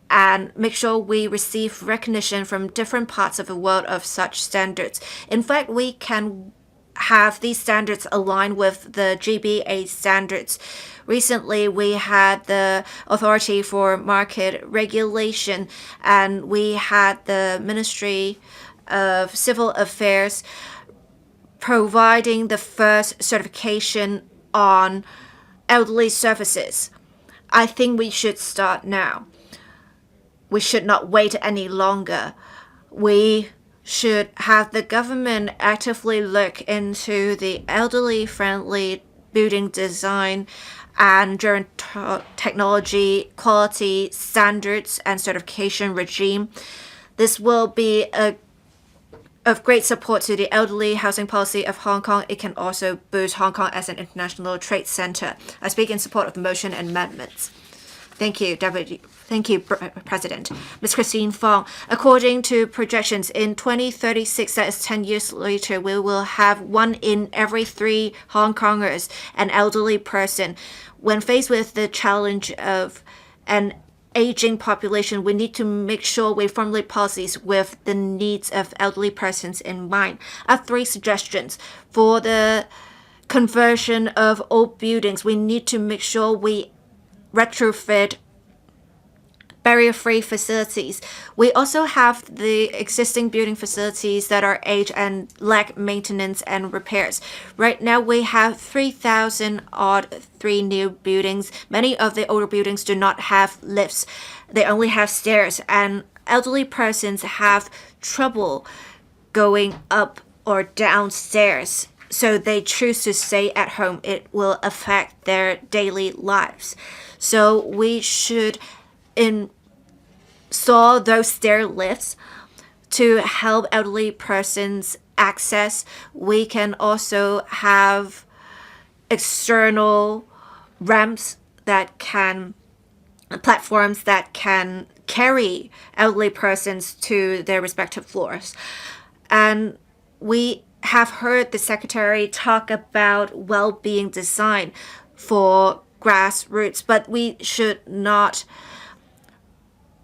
and make sure we receive recognition from different parts of the world of such standards. In fact, we can have these standards align with the GBA standards. Recently, we had the Authority for Market Regulation, and we had the Ministry of Civil Affairs providing the first certification on elderly services. I think we should start now. We should not wait any longer. We should have the government actively look into the elderly-friendly building design and technology quality standards and certification regime. This will be of great support to the elderly housing policy of Hong Kong. It can also boost Hong Kong as an international trade center. I speak in support of the motion and amendments. Thank you, President. Ms. Christine Fong, according to projections, in 2036, that is 10 years later, we will have 1 in every 3 Hong Kongers an elderly person. When faced with the challenge of an aging population, we need to make sure we formulate policies with the needs of elderly persons in mind. I have 3 suggestions. For the conversion of old buildings, we need to make sure we retrofit barrier-free facilities. We also have the existing building facilities that are aged and lack maintenance and repairs. Right now, we have 3,000 odd 3 new buildings. Many of the older buildings do not have lifts. They only have stairs, and elderly persons have trouble going up or downstairs. So they choose to stay at home. It will affect their daily lives. So we should install those stair lifts to help elderly persons access. We can also have external ramps platforms that can carry elderly persons to their respective floors. And we have heard the Secretary talk about well-being design for grassroots, but we should not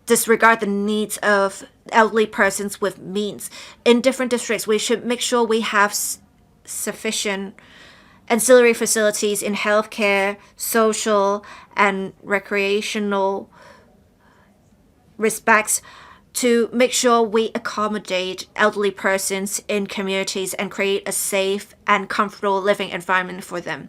disregard the needs of elderly persons with means. In different districts, we should make sure we have sufficient ancillary facilities in healthcare, social, and recreational respects to make sure we accommodate elderly persons in communities and create a safe and comfortable living environment for them.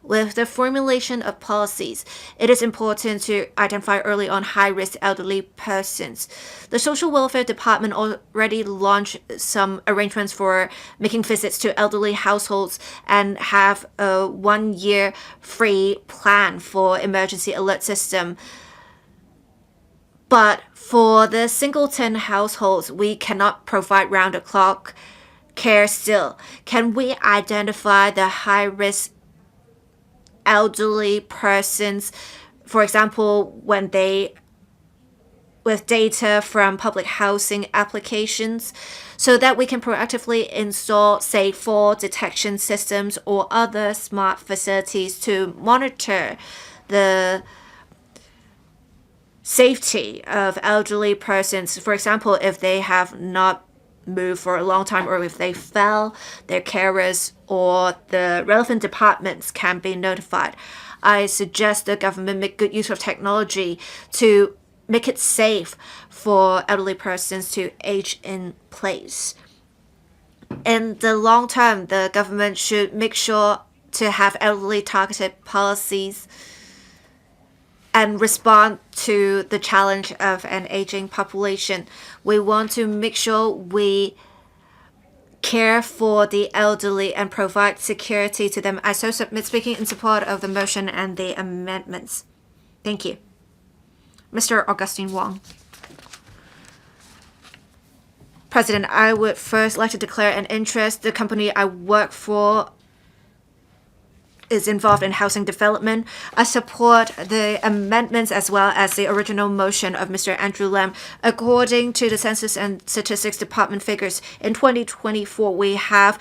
With the formulation of policies, it is important to identify early on high-risk elderly persons. The Social Welfare Department already launched some arrangements for making visits to elderly households and have a 1-year free plan for emergency alert system. But for the singleton households, we cannot provide round-the-clock care still. Can we identify the high-risk elderly persons, for example, with data from public housing applications, so that we can proactively install, say, fall detection systems or other smart facilities to monitor the safety of elderly persons. For example, if they have not moved for a long time or if they fell, their carers or the relevant departments can be notified. I suggest the government make good use of technology to make it safe for elderly persons to age in place. In the long term, the government should make sure to have elderly targeted policies and respond to the challenge of an aging population. We want to make sure we care for the elderly and provide security to them. I so submit speaking in support of the motion and the amendments. Thank you. Mr. Augustine Wong. President, I would first like to declare an interest. The company I work for is involved in housing development. I support the amendments as well as the original motion of Mr. Andrew LAM. According to the Census and Statistics Department figures, in 2024, we have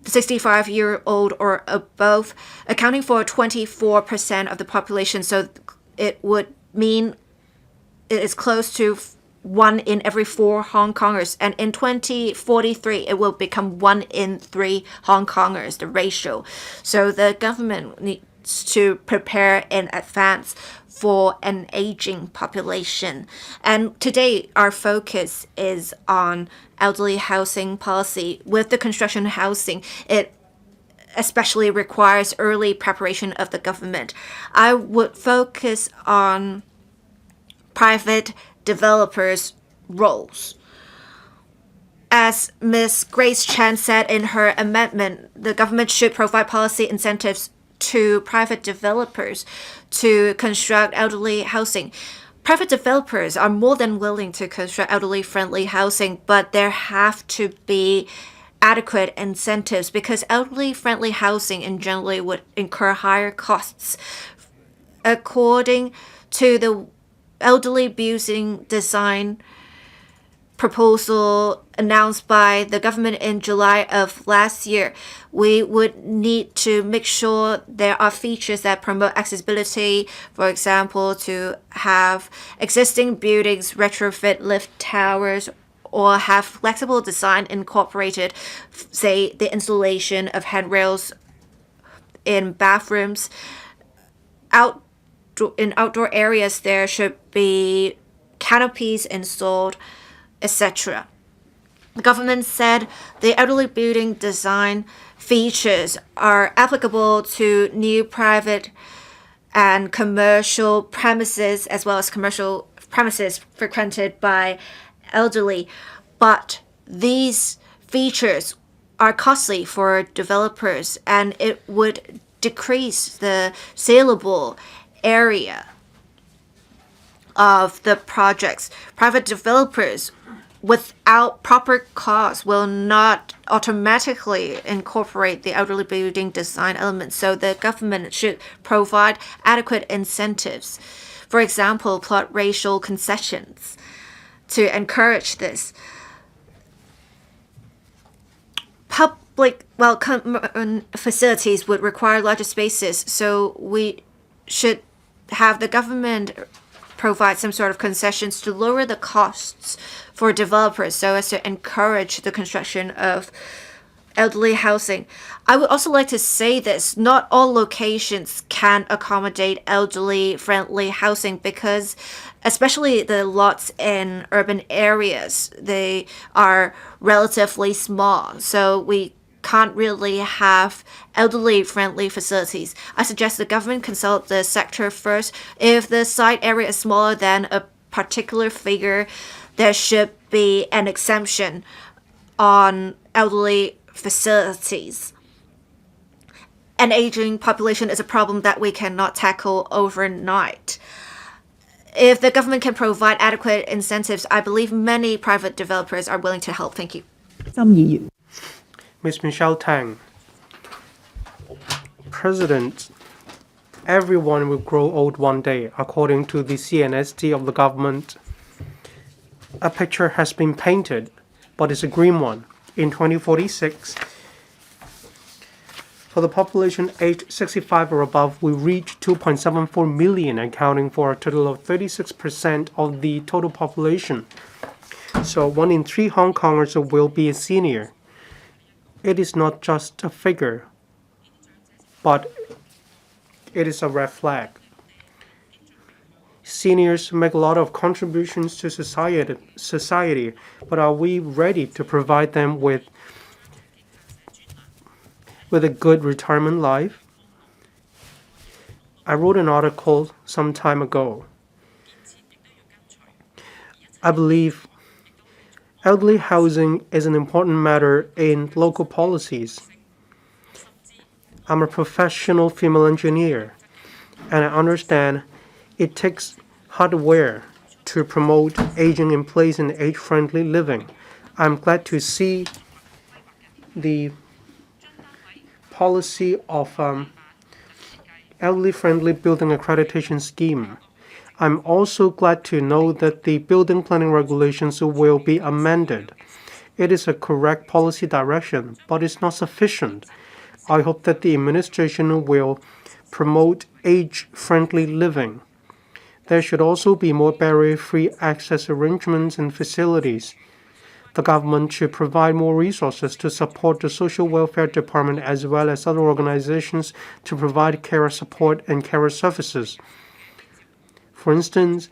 65-year-old or above, accounting for 24% of the population. So it would mean it is close to 1 in every 4 Hong Kongers. And in 2043, it will become 1 in 3 Hong Kongers, the ratio. So the government needs to prepare in advance for an aging population. And today, our focus is on elderly housing policy. With the construction housing, it especially requires early preparation of the government. I would focus on private developers' roles. As Ms. Grace Chan said in her amendment, the government should provide policy incentives to private developers to construct elderly housing. Private developers are more than willing to construct elderly-friendly housing, but there have to be adequate incentives because elderly-friendly housing in general would incur higher costs. According to the elderly building design proposal announced by the government in July of last year, we would need to make sure there are features that promote accessibility. For example, to have existing buildings retrofit lift towers or have flexible design incorporated, say the installation of handrails in bathrooms. In outdoor areas, there should be canopies installed, etc. The government said the elderly building design features are applicable to new private and commercial premises as well as commercial premises frequented by elderly. But these features are costly for developers and it would decrease the saleable area of the projects. Private developers without proper costs will not automatically incorporate the elderly building design elements. So the government should provide adequate incentives. For example, plot ratio concessions to encourage this. Public facilities would require larger spaces, so we should have the government provide some sort of concessions to lower the costs for developers so as to encourage the construction of elderly housing. I would also like to say this, not all locations can accommodate elderly-friendly housing because especially the lots in urban areas, they are relatively small. So we can't really have elderly-friendly facilities. I suggest the government consult the sector first. If the site area is smaller than a particular figure, there should be an exemption on elderly facilities. An aging population is a problem that we cannot tackle overnight. If the government can provide adequate incentives, I believe many private developers are willing to help. Thank you. Ms. Michelle Tang. President, everyone will grow old one day, according to the CNSD of the government. A picture has been painted, but it's a green one. In 2046, for the population aged 65 or above, we reach 2.74 million, accounting for a total of 36% of the total population. So 1 in 3 Hong Kongers will be a senior. It is not just a figure, but it is a red flag. Seniors make a lot of contributions to society, but are we ready to provide them with a good retirement life? I wrote an article some time ago. I believe elderly housing is an important matter in local policies. I'm a professional female engineer, and I understand it takes hardware to promote aging in place and age-friendly living. I'm glad to see the policy of elderly-friendly building accreditation scheme. I'm also glad to know that the building planning regulations will be amended. It is a correct policy direction, but it's not sufficient. I hope that the administration will promote age-friendly living. There should also be more barrier-free access arrangements and facilities. The government should provide more resources to support the Social Welfare Department as well as other organizations to provide carer support and carer services. For instance,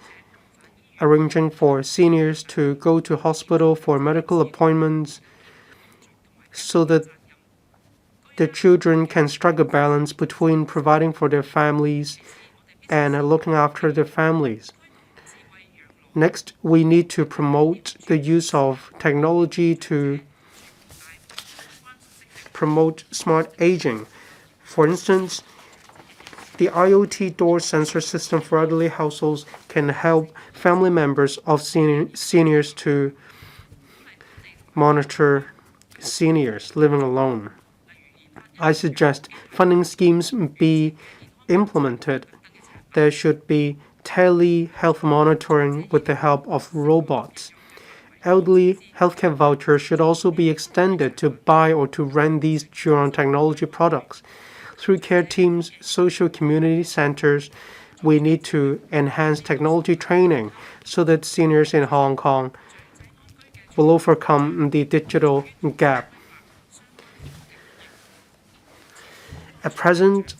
arranging for seniors to go to hospital for medical appointments so that the children can strike a balance between providing for their families and looking after their families. Next, we need to promote the use of technology to promote smart aging. For instance, the IoT door sensor system for elderly households can help family members of seniors to monitor seniors living alone. I suggest funding schemes be implemented. There should be tele-health monitoring with the help of robots. Elderly healthcare vouchers should also be extended to buy or to rent these Chun-keung technology products. Through care teams, social community centers, we need to enhance technology training so that seniors in Hong Kong will overcome the digital gap. At present,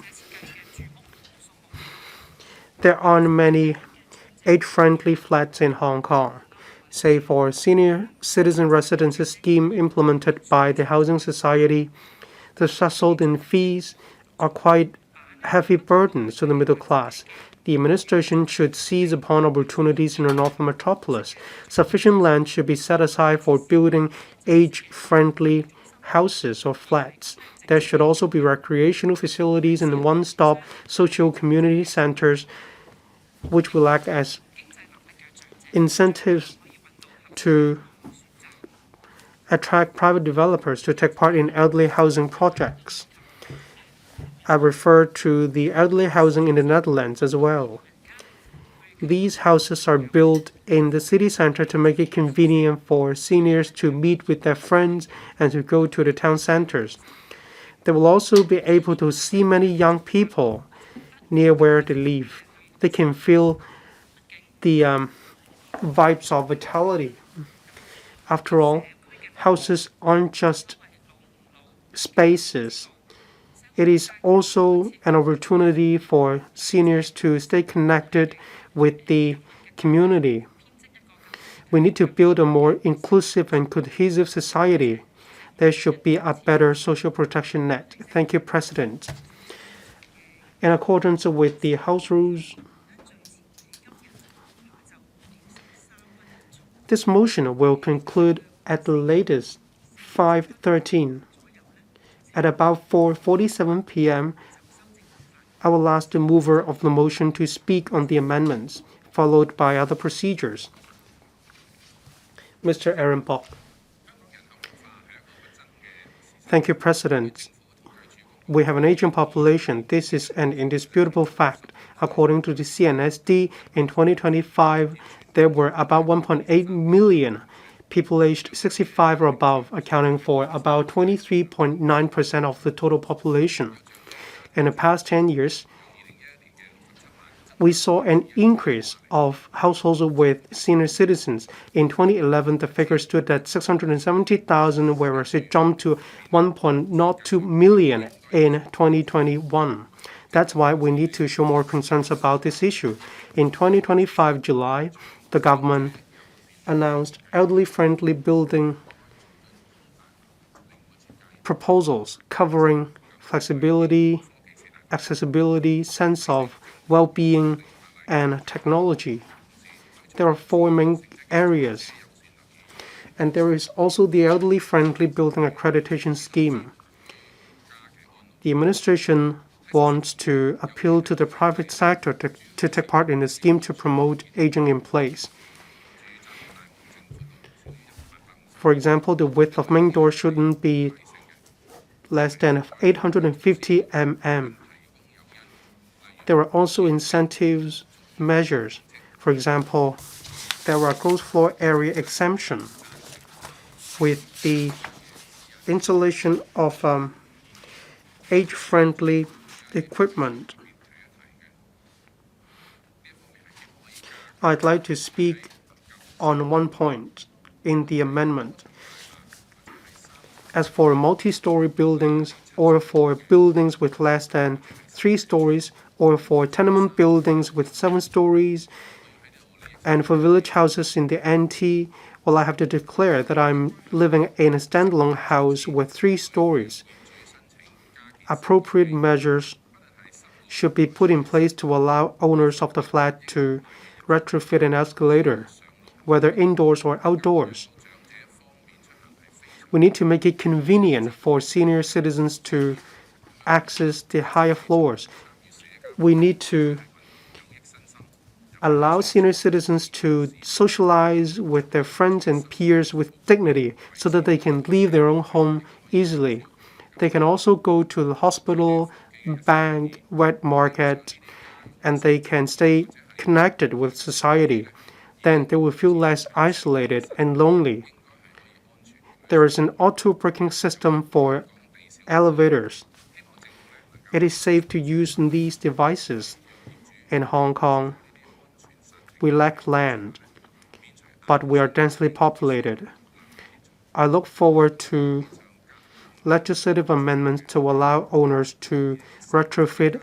there aren't many age-friendly flats in Hong Kong. Say for senior citizen residency scheme implemented by the Housing Society, the threshold and fees are quite heavy burdens to the middle class. The administration should seize upon opportunities in the northern metropolis. Sufficient land should be set aside for building age-friendly houses or flats. There should also be recreational facilities and one-stop social community centers which will act as incentives to attract private developers to take part in elderly housing projects. I refer to the elderly housing in the Netherlands as well. These houses are built in the city center to make it convenient for seniors to meet with their friends and to go to the town centers. They will also be able to see many young people near where they live. They can feel the vibes of vitality. After all, houses aren't just spaces. It is also an opportunity for seniors to stay connected with the community. We need to build a more inclusive and cohesive society. There should be a better social protection net. Thank you, President. In accordance with the House rules, this motion will conclude at the latest 5:13. At about 4:47 p.m., I will ask the mover of the motion to speak on the amendments, followed by other procedures. Mr. Aaron Bock. Thank you, President. We have an aging population. This is an indisputable fact. According to the CNSD, in 2025, there were about 1.8 million people aged 65 or above, accounting for about 23.9% of the total population. In the past 10 years, we saw an increase of households with senior citizens. In 2011, the figure stood at 670,000, whereas it jumped to 1.02 million in 2021. That's why we need to show more concerns about this issue. In 2025 July, the government announced elderly-friendly building proposals covering flexibility, accessibility, sense of well-being, and technology. There are four main areas. And there is also the elderly-friendly building accreditation scheme. The administration wants to appeal to the private sector to take part in the scheme to promote aging in place. For example, the width of main doors shouldn't be less than 850 mm. There are also incentives measures. For example, there are gross floor area exemption with the installation of age-friendly equipment. I'd like to speak on one point in the amendment. As for multi-story buildings or for buildings with less than 3 stories or for tenement buildings with 7 stories and for village houses in the NT, well, I have to declare that I'm living in a standalone house with 3 stories. Appropriate measures should be put in place to allow owners of the flat to retrofit an escalator, whether indoors or outdoors. We need to make it convenient for senior citizens to access the higher floors. We need to allow senior citizens to socialize with their friends and peers with dignity so that they can leave their own home easily. They can also go to the hospital, bank, wet market, and they can stay connected with society. Then they will feel less isolated and lonely. There is an auto-braking system for elevators. It is safe to use these devices. In Hong Kong, we lack land, but we are densely populated. I look forward to legislative amendments to allow owners to retrofit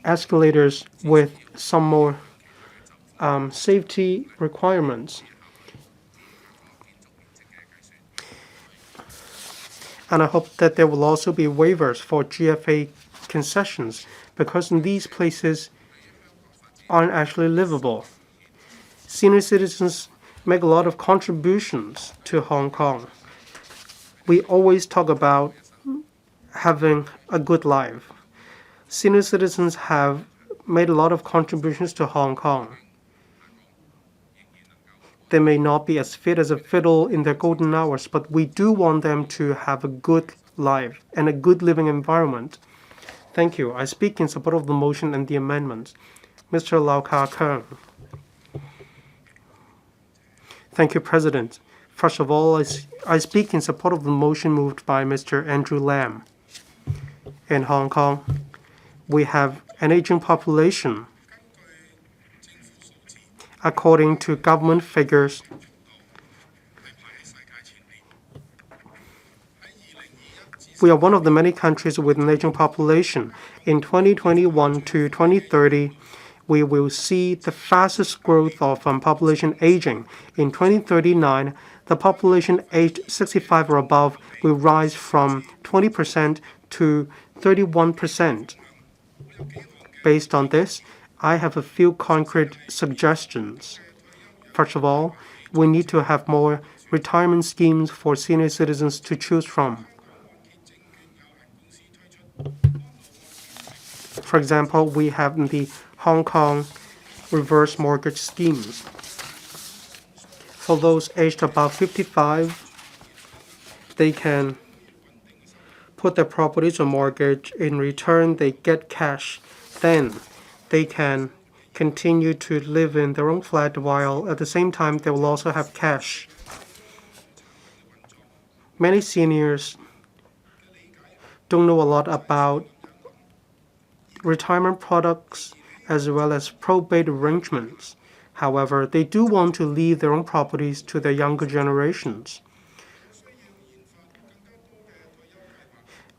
escalators with some more safety requirements. And I hope that there will also be waivers for GFA concessions because these places aren't actually livable. Senior citizens make a lot of contributions to Hong Kong. We always talk about having a good life. Senior citizens have made a lot of contributions to Hong Kong. They may not be as fit as a fiddle in their golden hours, but we do want them to have a good life and a good living environment. Thank you. I speak in support of the motion and the amendments. Mr. Lau Ka-keung. Thank you, President. First of all, I speak in support of the motion moved by Mr. Andrew LAM. In Hong Kong, we have an aging population. According to government figures, we are one of the many countries with an aging population. In 2021 to 2030, we will see the fastest growth of population aging. In 2039, the population aged 65 or above will rise from 20% to 31%. Based on this, I have a few concrete suggestions. First of all, we need to have more retirement schemes for senior citizens to choose from. For example, we have the Hong Kong reverse mortgage schemes. For those aged above 55, they can put their properties on mortgage. In return, they get cash. Then they can continue to live in their own flat while at the same time they will also have cash. Many seniors don't know a lot about retirement products as well as probate arrangements. However, they do want to leave their own properties to their younger generations.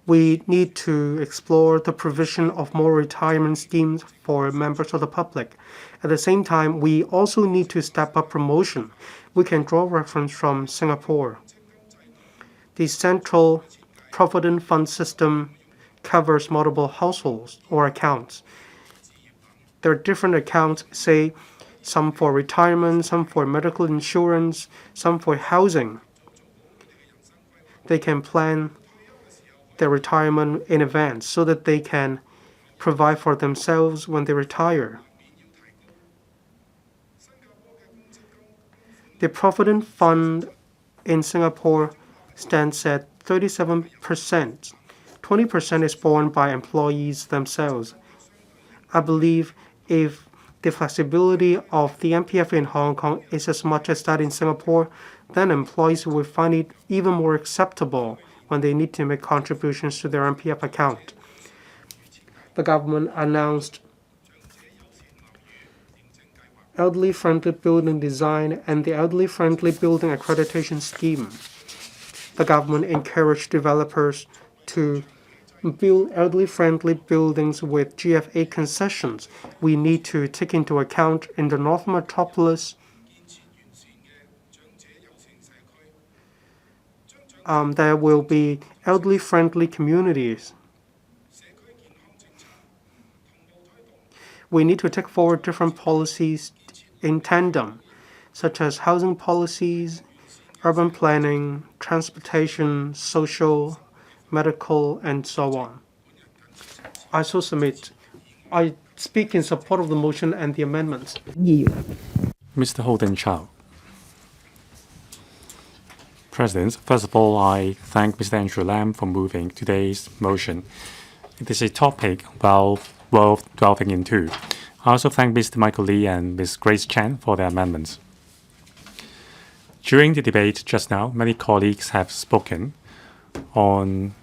We need to explore the provision of more retirement schemes for members of the public. At the same time, we also need to step up promotion. We can draw reference from Singapore. The Central Provident Fund system covers multiple households or accounts. There are different accounts, say some for retirement, some for medical insurance, some for housing. They can plan their retirement in advance so that they can provide for themselves when they retire. The Provident Fund in Singapore stands at 37%. 20% is borne by employees themselves. I believe if the flexibility of the MPF in Hong Kong is as much as that in Singapore, then employees will find it even more acceptable when they need to make contributions to their MPF account. The government announced elderly-friendly building design and the elderly-friendly building accreditation scheme. The government encouraged developers to build elderly-friendly buildings with GFA concessions. We need to take into account in the North Metropolis there will be elderly-friendly communities. We need to take forward different policies in tandem, such as housing policies, urban planning, transportation, social, medical, and so on. I speak in support of the motion and the amendments. Mr. Holden Chow. President, first of all, I thank Mr. Andrew Lam for moving today's motion. It is a topic worth delving into. I also thank Mr. Michael Lee and Ms. Grace Chan for their amendments. During the debate just now, many colleagues have spoken on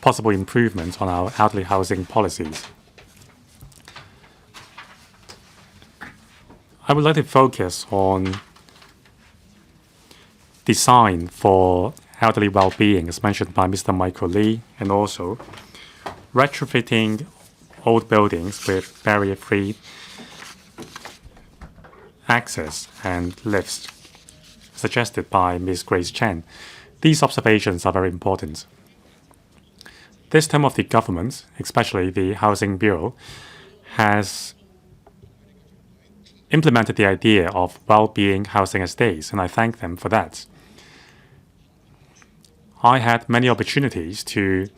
possible improvements on our elderly housing policies. I would like to focus on design for elderly well-being, as mentioned by Mr. Michael Lee, and also retrofitting old buildings with barrier-free access and lifts, suggested by Ms. Grace Chen. These observations are very important. This term of the government, especially the Housing Bureau, has implemented the idea of well-being housing estates, and I thank them for that. I had many opportunities to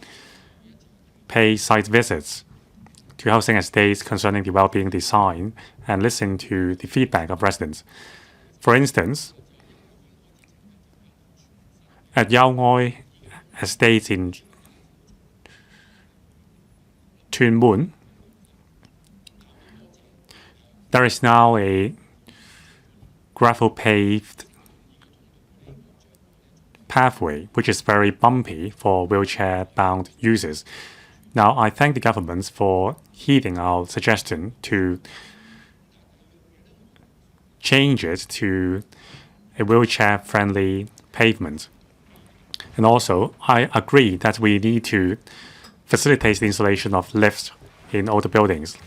pay site visits to housing estates concerning the well-being design and listen to the feedback of residents. For instance, at Yau Ngoi Estate in Tuen Mun, there is now a gravel-paved pathway, which is very bumpy for wheelchair-bound users. Now, I thank the government for heeding our suggestion to change it to a wheelchair-friendly pavement. And also, I agree that we need to facilitate the installation of lifts in older buildings.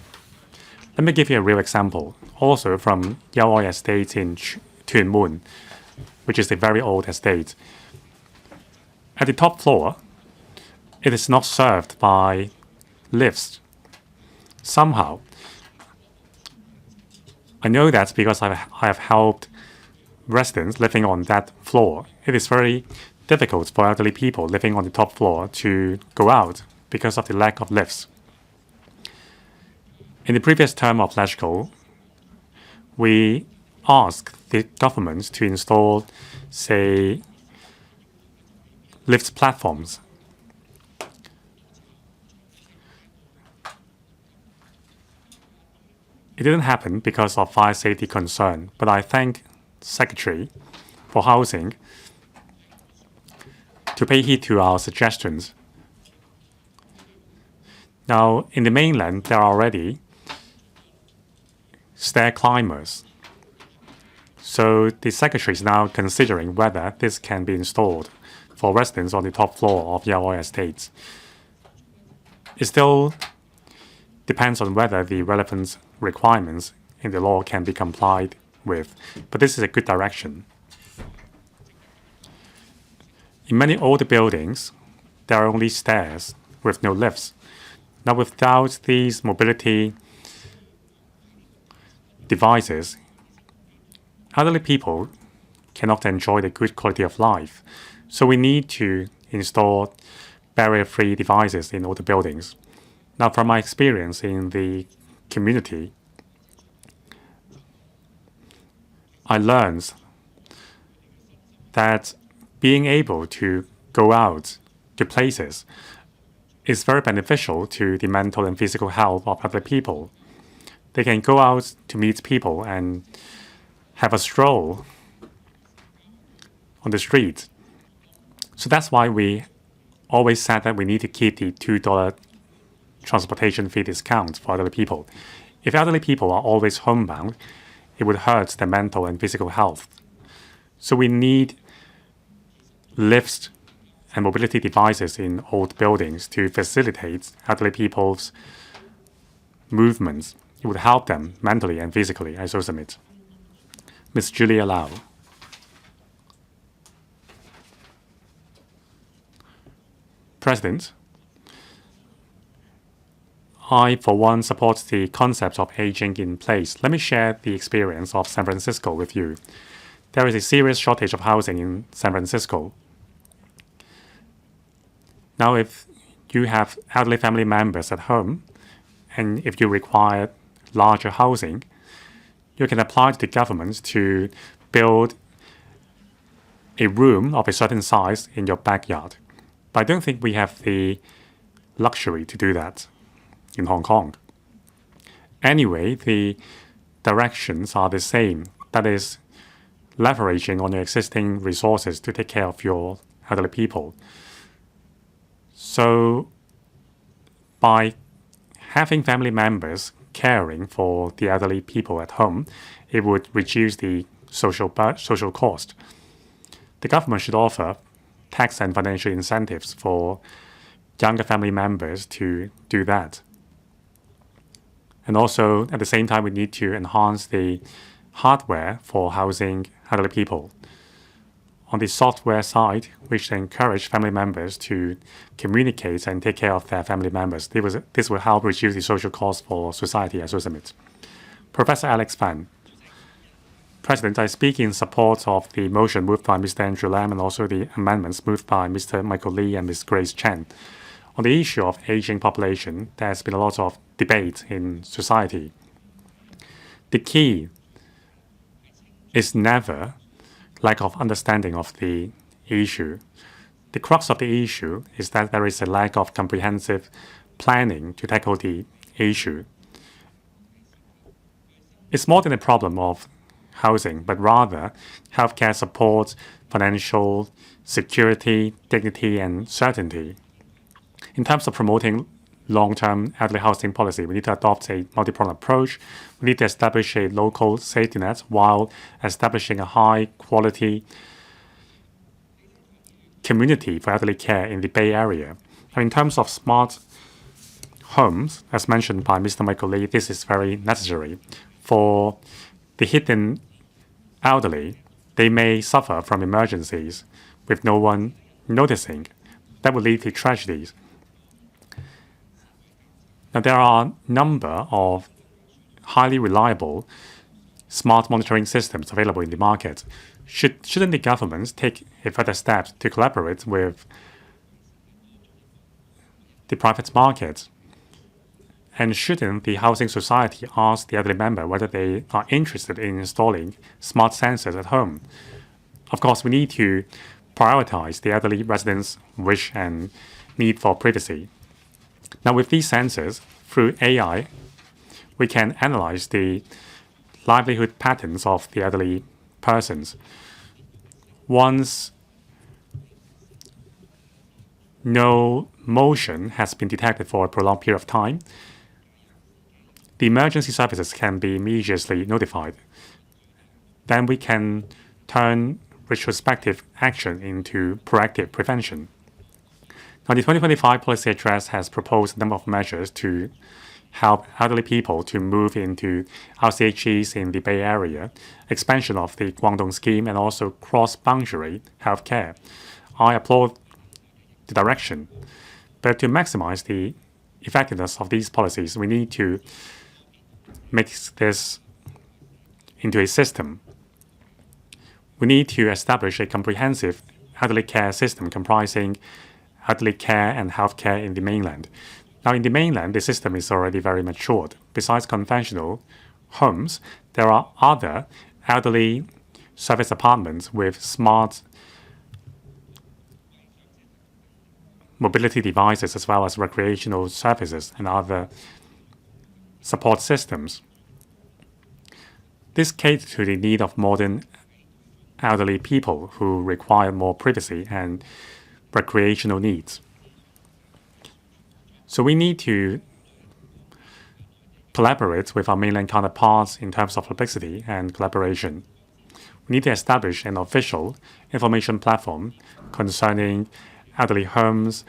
Let me give you a real example, also from Yau Ngoi Estate in Tuen Mun, which is a very old estate. At the top floor, it is not served by lifts. Somehow, I know that because I have helped residents living on that floor. It is very difficult for elderly people living on the top floor to go out because of the lack of lifts. In the previous term of LegCo, we asked the government to install, say, lift platforms. It didn't happen because of fire safety concern, but I thank Secretary for Housing to pay heed to our suggestions. Now, in the mainland, there are already stair climbers. So the Secretary is now considering whether this can be installed for residents on the top floor of Yau Ngoi estates. It still depends on whether the relevant requirements in the law can be complied with, but this is a good direction. In many older buildings, there are only stairs with no lifts. Now, without these mobility devices, elderly people cannot enjoy the good quality of life. So we need to install barrier-free devices in all the buildings. Now, from my experience in the community, I learned that being able to go out to places is very beneficial to the mental and physical health of other people. They can go out to meet people and have a stroll on the street. So that's why we always said that we need to keep the $2 transportation fee discount for elderly people. If elderly people are always homebound, it would hurt their mental and physical health. So we need lifts and mobility devices in old buildings to facilitate elderly people's movements. It would help them mentally and physically, I so submit. Ms. Julia Lau. President, I, for one, support the concept of aging in place. Let me share the experience of San Francisco with you. There is a serious shortage of housing in San Francisco. Now, if you have elderly family members at home, and if you require larger housing, you can apply to the government to build a room of a certain size in your backyard. But I don't think we have the luxury to do that in Hong Kong. Anyway, the directions are the same. That is, leveraging on your existing resources to take care of your elderly people. So, by having family members caring for the elderly people at home, it would reduce the social cost. The government should offer tax and financial incentives for younger family members to do that. And also, at the same time, we need to enhance the hardware for housing elderly people. On the software side, we should encourage family members to communicate and take care of their family members. This will help reduce the social cost for society, as I submit. Professor Alex Fan. President, I speak in support of the motion moved by Mr. Andrew Lam and also the amendments moved by Mr. Michael Lee and Ms. Grace Chen. On the issue of aging population, there has been a lot of debate in society. The key is never lack of understanding of the issue. The crux of the issue is that there is a lack of comprehensive planning to tackle the issue. It's more than a problem of housing, but rather healthcare support, financial security, dignity, and certainty. In terms of promoting long-term elderly housing policy, we need to adopt a multi-pronged approach. We need to establish a local safety net while establishing a high-quality community for elderly care in the Bay Area. Now, in terms of smart homes, as mentioned by Mr. Michael Lee, this is very necessary. For the hidden elderly, they may suffer from emergencies with no one noticing. That would lead to tragedies. Now, there are a number of highly reliable smart monitoring systems available in the market. Shouldn't the government take a further step to collaborate with the private market? And shouldn't the housing society ask the elderly member whether they are interested in installing smart sensors at home? Of course, we need to prioritize the elderly residents' wish and need for privacy. Now, with these sensors, through AI, we can analyze the livelihood patterns of the elderly persons. Once no motion has been detected for a prolonged period of time, the emergency services can be immediately notified. Then we can turn retrospective action into proactive prevention. Now, the 2025 policy address has proposed a number of measures to help elderly people to move into RCHEs in the Bay Area, expansion of the Guangdong scheme, and also cross-boundary healthcare. I applaud the direction, but to maximize the effectiveness of these policies, we need to make this into a system. We need to establish a comprehensive elderly care system comprising elderly care and healthcare in the mainland. Now, in the mainland, the system is already very matured. Besides conventional homes, there are other elderly service apartments with smart mobility devices as well as recreational services and other support systems. This caters to the need of modern elderly people who require more privacy and recreational needs. So we need to collaborate with our mainland counterparts in terms of publicity and collaboration. We need to establish an official information platform concerning elderly homes,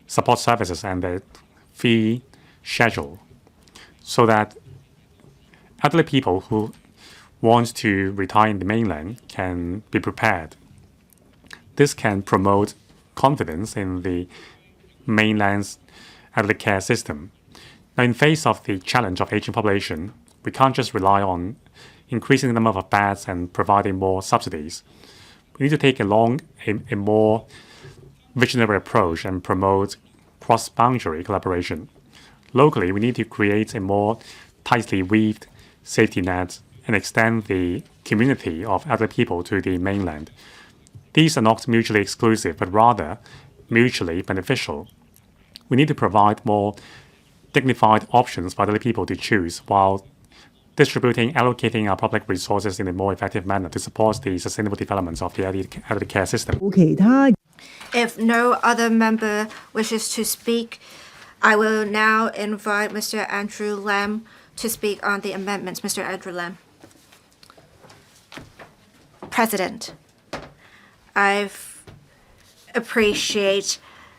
support services, and their fee schedule, so that elderly people who want to retire in the mainland can be prepared. This can promote confidence in the mainland's elderly care system. Now, in face of the challenge of aging population, we can't just rely on increasing the number of beds and providing more subsidies. We need to take a more visionary approach and promote cross-boundary collaboration. Locally, we need to create a more tightly weaved safety net and extend the community of elderly people to the mainland. These are not mutually exclusive, but rather mutually beneficial. We need to provide more dignified options for elderly people to choose while allocating our public resources in a more effective manner to support the sustainable development of the elderly care system. If no other member wishes to speak, I will now invite Mr. Andrew LAM to speak on the amendments. Mr. Andrew LAM. President, I appreciate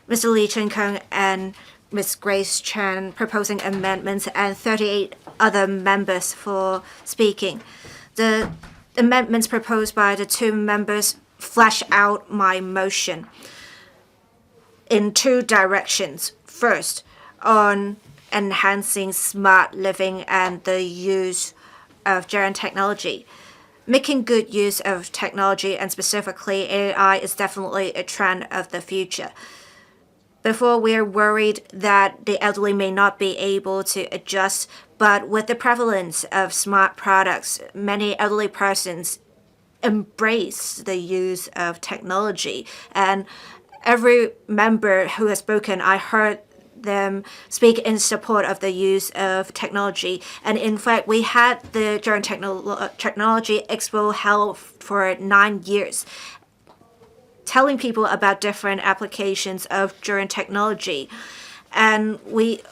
Mr. Lee Chun-keung and Ms. Grace Chan proposing amendments and 38 other members for speaking. The amendments proposed by the two members flesh out my motion in two directions. First, on enhancing smart living and the use of gerund technology. Making good use of technology, and specifically AI, is definitely a trend of the future. Before, we're worried that the elderly may not be able to adjust, but with the prevalence of smart products, many elderly persons embrace the use of technology. And every member who has spoken, I heard them speak in support of the use of technology. And in fact, we had the Gerund Technology Expo held for 9 years, telling people about different applications of gerund technology. And we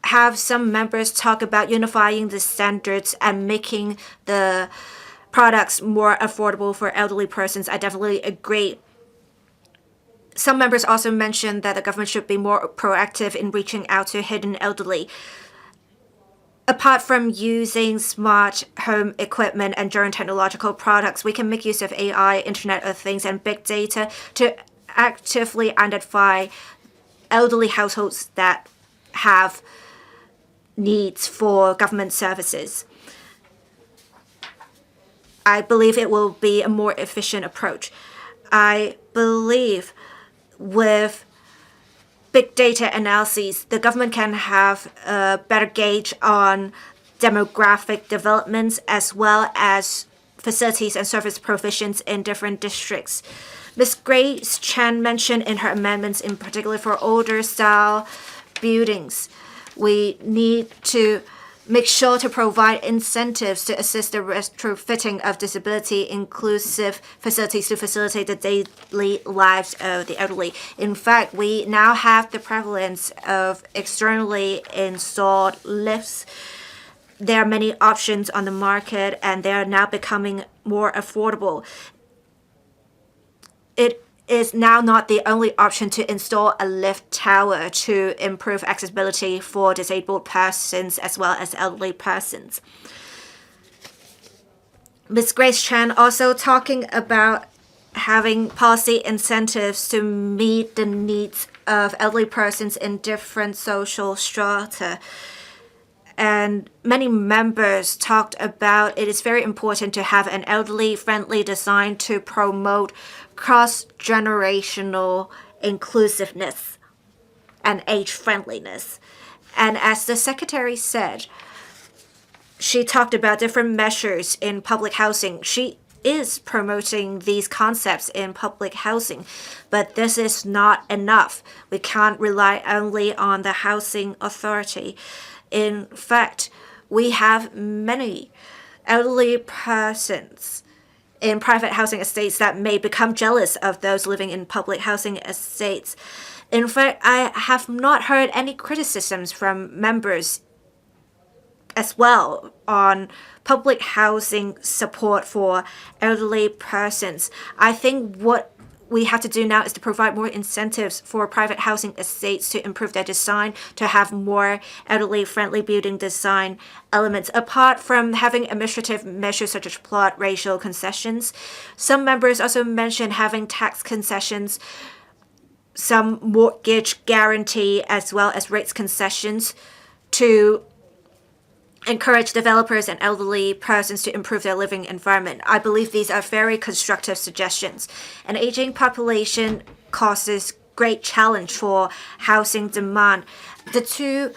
have some members talk about unifying the standards and making the products more affordable for elderly persons. I definitely agree. Some members also mentioned that the government should be more proactive in reaching out to hidden elderly. Apart from using smart home equipment and gerund technological products, we can make use of AI, Internet of Things, and big data to actively identify elderly households that have needs for government services. I believe it will be a more efficient approach. I believe with big data analyses, the government can have a better gauge on demographic developments as well as facilities and service provisions in different districts. Ms. Grace Chan mentioned in her amendments, in particular for older style buildings, we need to make sure to provide incentives to assist the retrofitting of disability-inclusive facilities to facilitate the daily lives of the elderly. In fact, we now have the prevalence of externally installed lifts. There are many options on the market, and they are now becoming more affordable. It is now not the only option to install a lift tower to improve accessibility for disabled persons as well as elderly persons. Ms. Grace Chan also talking about having policy incentives to meet the needs of elderly persons in different social strata. and many members talked about it is very important to have an elderly-friendly design to promote cross-generational inclusiveness and age-friendliness. And as the secretary said, she talked about different measures in public housing. She is promoting these concepts in public housing, but this is not enough. We can't rely only on the housing authority. In fact, we have many elderly persons in private housing estates that may become jealous of those living in public housing estates. In fact, I have not heard any criticisms from members as well on public housing support for elderly persons. I think what we have to do now is to provide more incentives for private housing estates to improve their design, to have more elderly-friendly building design elements. Apart from having administrative measures such as plot ratio concessions, some members also mentioned having tax concessions, some mortgage guarantee, as well as rates concessions to encourage developers and elderly persons to improve their living environment. I believe these are very constructive suggestions. An aging population causes great challenge for housing demand. The two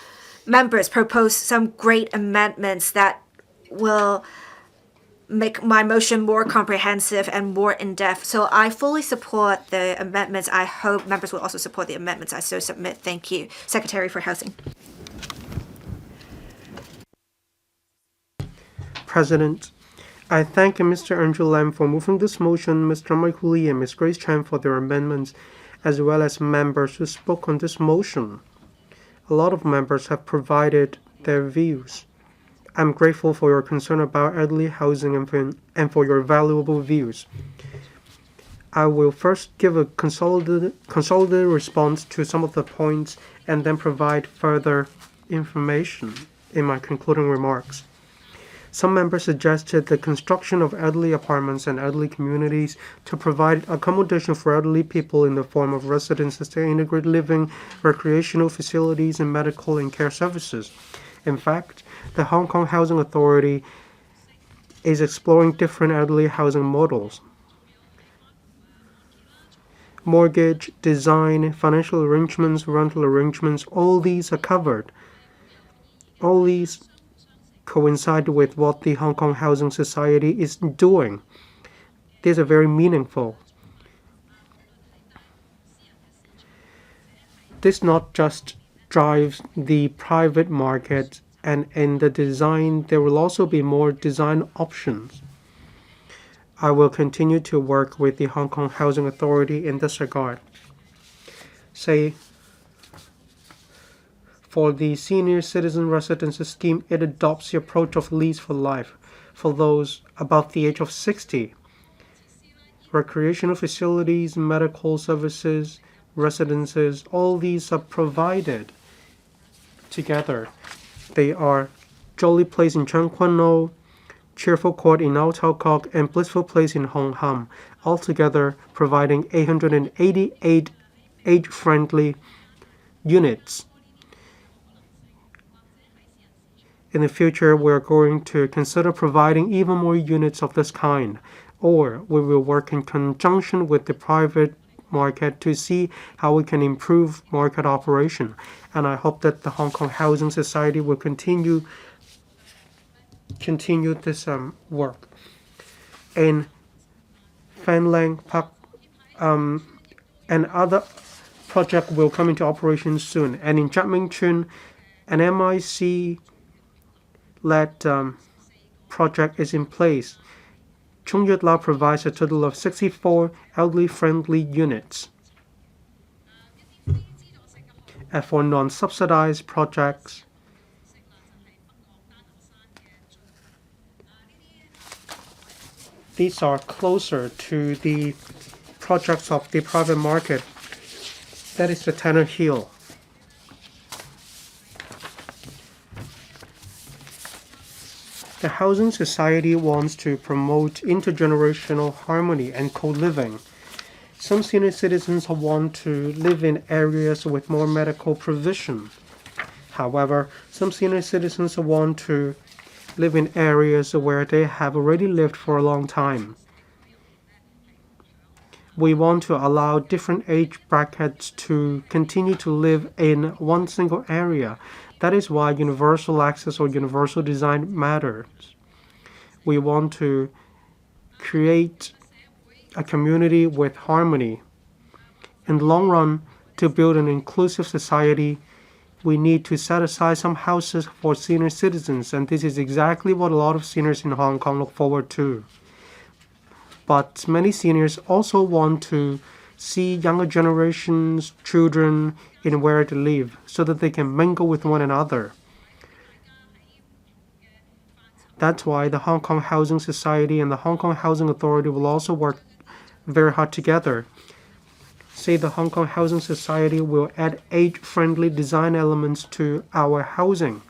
members proposed some great amendments that will make my motion more comprehensive and more in-depth. So I fully support the amendments. I hope members will also support the amendments I so submit. Thank you, Secretary for Housing. President, I thank Mr. Andrew Lam for moving this motion, Mr. Michael Lee and Ms. Grace Chan for their amendments, as well as members who spoke on this motion. A lot of members have provided their views. I'm grateful for your concern about elderly housing and for your valuable views. I will first give a consolidated response to some of the points and then provide further information in my concluding remarks. Some members suggested the construction of elderly apartments and elderly communities to provide accommodation for elderly people in the form of residences to integrate living, recreational facilities, and medical and care services. In fact, the Hong Kong Housing Authority is exploring different elderly housing models. Mortgage, design, financial arrangements, rental arrangements, all these are covered. All these coincide with what the Hong Kong Housing Society is doing. These are very meaningful. This not just drives the private market, and in the design, there will also be more design options. I will continue to work with the Hong Kong Housing Authority in this regard. Say, for the senior citizen residences scheme, it adopts the approach of lease for life for those above the age of 60. Recreational facilities, medical services, residences, all these are provided together. They are Jolly Place in Chun-keung, Cheerful Court in Ao Tau Kok, and Blissful Place in Hong Ham, altogether providing 888 age-friendly units. In the future, we are going to consider providing even more units of this kind, or we will work in conjunction with the private market to see how we can improve market operation. And I hope that the Hong Kong Housing Society will continue this work. In Fan Lang Park, and other project will come into operation soon. And in Chapming Chun, an MIC led project is in place. Chung Yut La provides a total of 64 elderly-friendly units. And for non-subsidized projects, these are closer to the projects of the private market. That is the Tanner Hill. The Housing Society wants to promote intergenerational harmony and co-living. Some senior citizens want to live in areas with more medical provision. However, some senior citizens want to live in areas where they have already lived for a long time. We want to allow different age brackets to continue to live in one single area. That is why universal access or universal design matters. We want to create a community with harmony. In the long run, to build an inclusive society, we need to set aside some houses for senior citizens, and this is exactly what a lot of seniors in Hong Kong look forward to. But many seniors also want to see younger generations, children, in where they live, so that they can mingle with one another. That's why the Hong Kong Housing Society and the Hong Kong Housing Authority will also work very hard together. Say the Hong Kong Housing Society will add age-friendly design elements to our housing.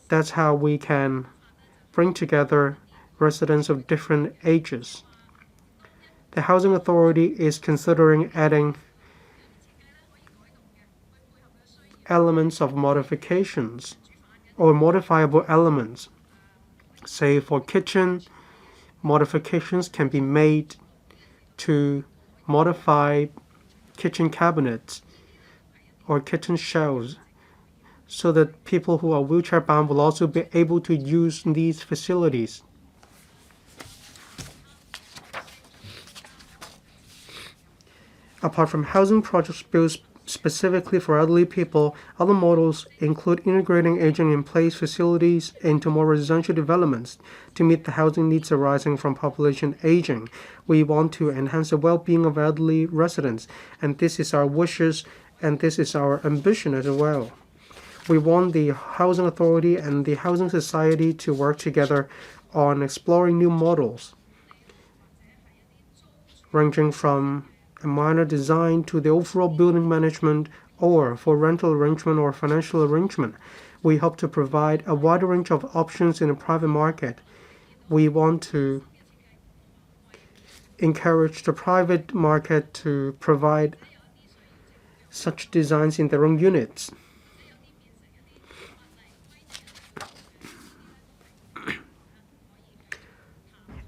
That's how we can bring together residents of different ages. The Housing Authority is considering adding elements of modifications or modifiable elements. Say for kitchen, modifications can be made to modify kitchen cabinets or kitchen shelves so that people who are wheelchair bound will also be able to use these facilities. Apart from housing projects built specifically for elderly people, other models include integrating aging-in-place facilities into more residential developments to meet the housing needs arising from population aging. We want to enhance the well-being of elderly residents, and this is our wishes and this is our ambition as well. We want the Housing Authority and the Housing Society to work together on exploring new models, ranging from a minor design to the overall building management or for rental arrangement or financial arrangement. We hope to provide a wide range of options in the private market. We want to encourage the private market to provide such designs in their own units.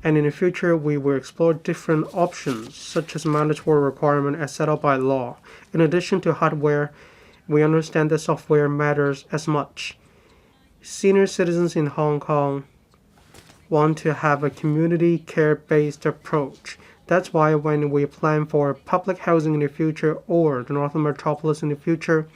And in the future, we will explore different options, such as mandatory requirement as set out by law. In addition to hardware, we understand that software matters as much. Senior citizens in Hong Kong want to have a community care-based approach. That's why when we plan for public housing in the future or the Northern Metropolis in the future,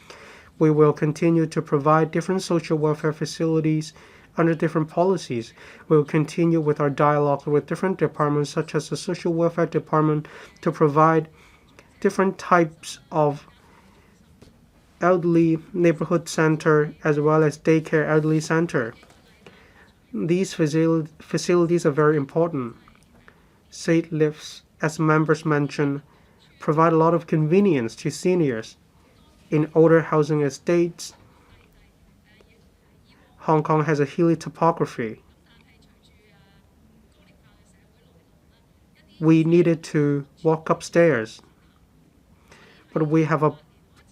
we will continue to provide different social welfare facilities under different policies. We will continue with our dialogue with different departments, such as the Social Welfare Department, to provide different types of elderly neighborhood center as well as daycare elderly center. These facilities are very important. State lifts, as members mentioned, provide a lot of convenience to seniors. In older housing estates, Hong Kong has a hilly topography. We needed to walk upstairs, but we have an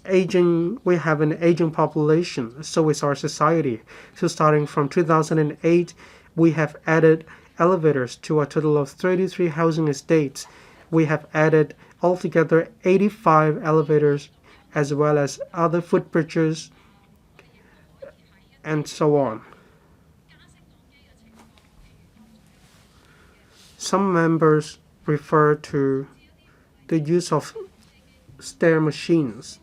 aging population, so is our society. So starting from 2008, we have added elevators to a total of 33 housing estates. We have added altogether 85 elevators as well as other footbridges and so on. Some members refer to the use of stair machines.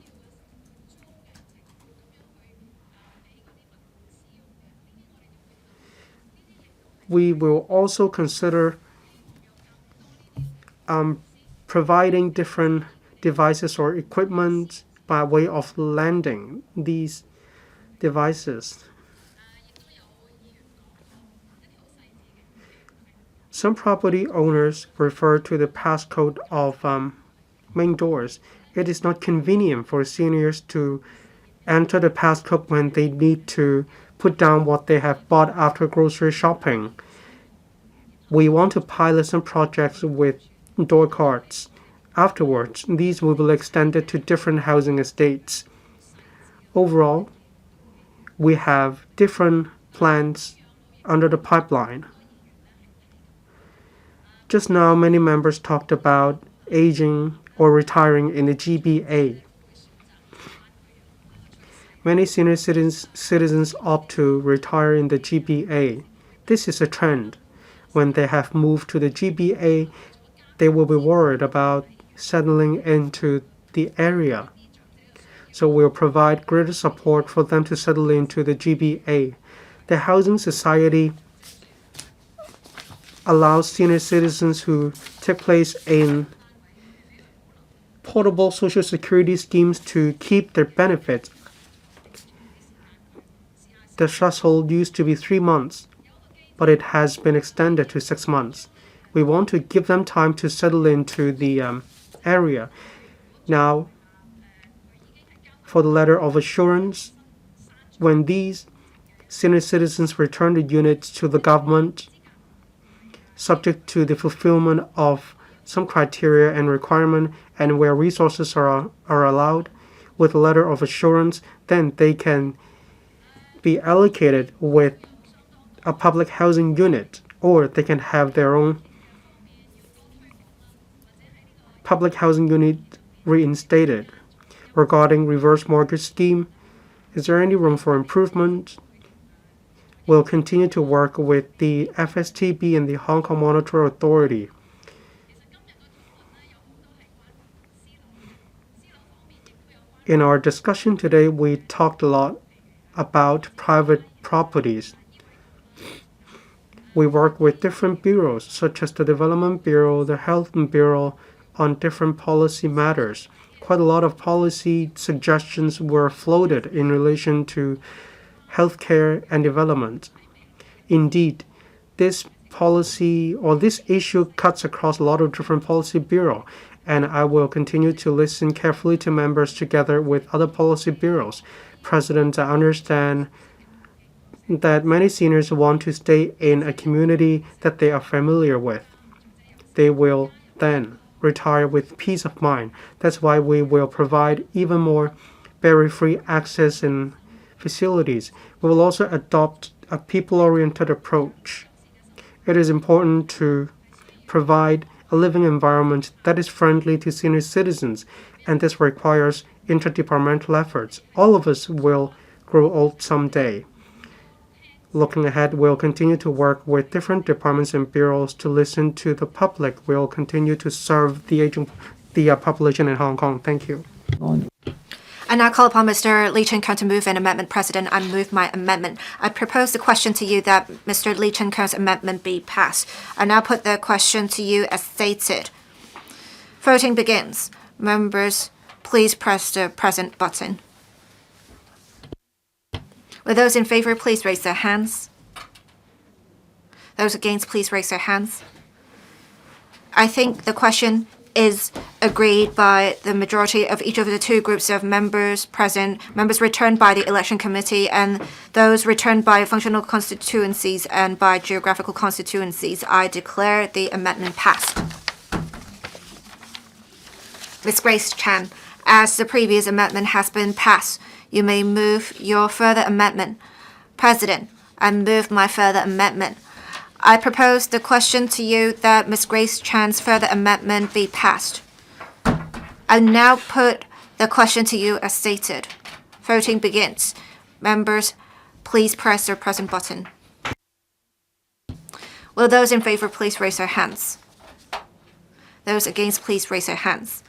We will also consider providing different devices or equipment by way of lending these devices. Some property owners refer to the passcode of main doors. It is not convenient for seniors to enter the passcode when they need to put down what they have bought after grocery shopping. We want to pilot some projects with door cards. Afterwards, these will be extended to different housing estates. Overall, we have different plans under the pipeline. Just now, many members talked about aging or retiring in the GBA. Many senior citizens opt to retire in the GBA. This is a trend. When they have moved to the GBA, they will be worried about settling into the area. So we'll provide greater support for them to settle into the GBA. The Housing Society allows senior citizens who take place in portable social security schemes to keep their benefits. The threshold used to be 3 months, but it has been extended to 6 months. We want to give them time to settle into the area. Now, for the letter of assurance, when these senior citizens return the units to the government, subject to the fulfillment of some criteria and requirement, and where resources are allowed, with a letter of assurance, then they can be allocated with a public housing unit, or they can have their own public housing unit reinstated. Regarding reverse mortgage scheme, is there any room for improvement? We'll continue to work with the FSTB and the Hong Kong Monetary Authority. In our discussion today, we talked a lot about private properties. We work with different bureaus, such as the Development Bureau, the Health Bureau, on different policy matters. Quite a lot of policy suggestions were floated in relation to healthcare and development. Indeed, this policy or this issue cuts across a lot of different policy bureaus, and I will continue to listen carefully to members together with other policy bureaus. President, I understand that many seniors want to stay in a community that they are familiar with. They will then retire with peace of mind. That's why we will provide even more barrier-free access and facilities. We will also adopt a people-oriented approach. It is important to provide a living environment that is friendly to senior citizens, and this requires interdepartmental efforts. All of us will grow old someday. Looking ahead, we'll continue to work with different departments and bureaus to listen to the public. We'll continue to serve the population in Hong Kong. Thank you. I now call upon Mr. Chun-keung to move an amendment. President, I move my amendment. I propose the question to you that Mr. Chun-keung's amendment be passed. I now put the question to you as stated. Voting begins. Members, please press the present button. Will those in favor please raise their hands? Those against, please raise their hands. I think the question is agreed by the majority of each of the two groups of members present, members returned by the election committee and those returned by functional constituencies and by geographical constituencies. I declare the amendment passed. Ms. Grace Chan, as the previous amendment has been passed, you may move your further amendment. President, I move my further amendment. I propose the question to you that Ms. Grace Chan's further amendment be passed. I now put the question to you as stated. Voting begins. Members, please press the present button. Will those in favor please raise their hands? Those against, please raise their hands.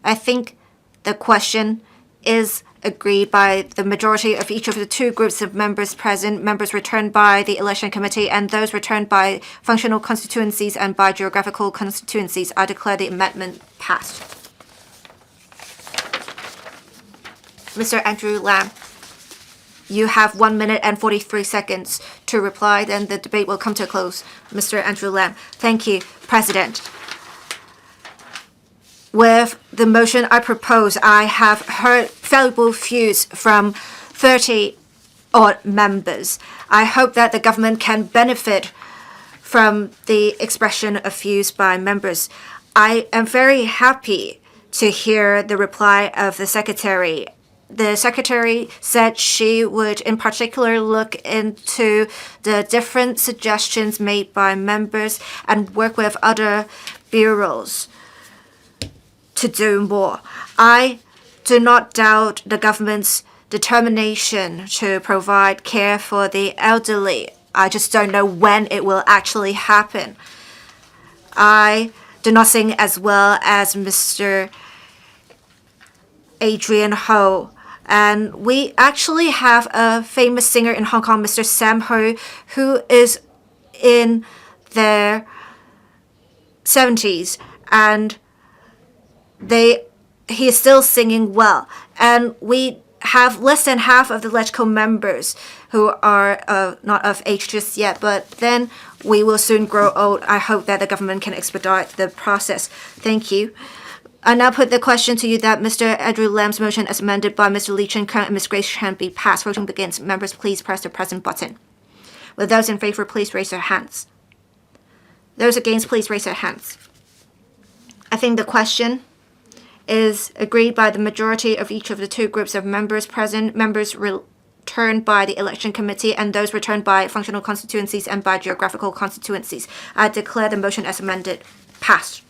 I think the question is agreed by the majority of each of the two groups of members present, members returned by the election committee and those returned by functional constituencies and by geographical constituencies. I declare the amendment passed. Mr. Andrew Lam, you have 1 minute and 43 seconds to reply, then the debate will come to a close. Mr. Andrew Lam, thank you, President. With the motion I propose, I have heard valuable views from 30-odd members. I hope that the government can benefit from the expression of views by members. I am very happy to hear the reply of the Secretary the secretary said she would in particular look into the different suggestions made by members and work with other bureaus to do more. I do not doubt the government's determination to provide care for the elderly. I just don't know when it will actually happen. I do not sing as well as Mr. Adrian Ho. And we actually have a famous singer in Hong Kong, Mr. Sam Ho, who is in their 70s, and he is still singing well. And we have less than half of the LegCo members who are not of age just yet, but then we will soon grow old. I hope that the government can expedite the process. Thank you. I now put the question to you that Mr. Andrew Lam's motion as amended by Mr. Lee Chun-keung and Ms. Grace Chan be passed. Voting begins. Members, please press the present button. Will those in favor please raise their hands? Those against, please raise their hands. I think the question is agreed by the majority of each of the two groups of members present, members returned by the election committee and those returned by functional constituencies and by geographical constituencies. I declare the motion as amended passed.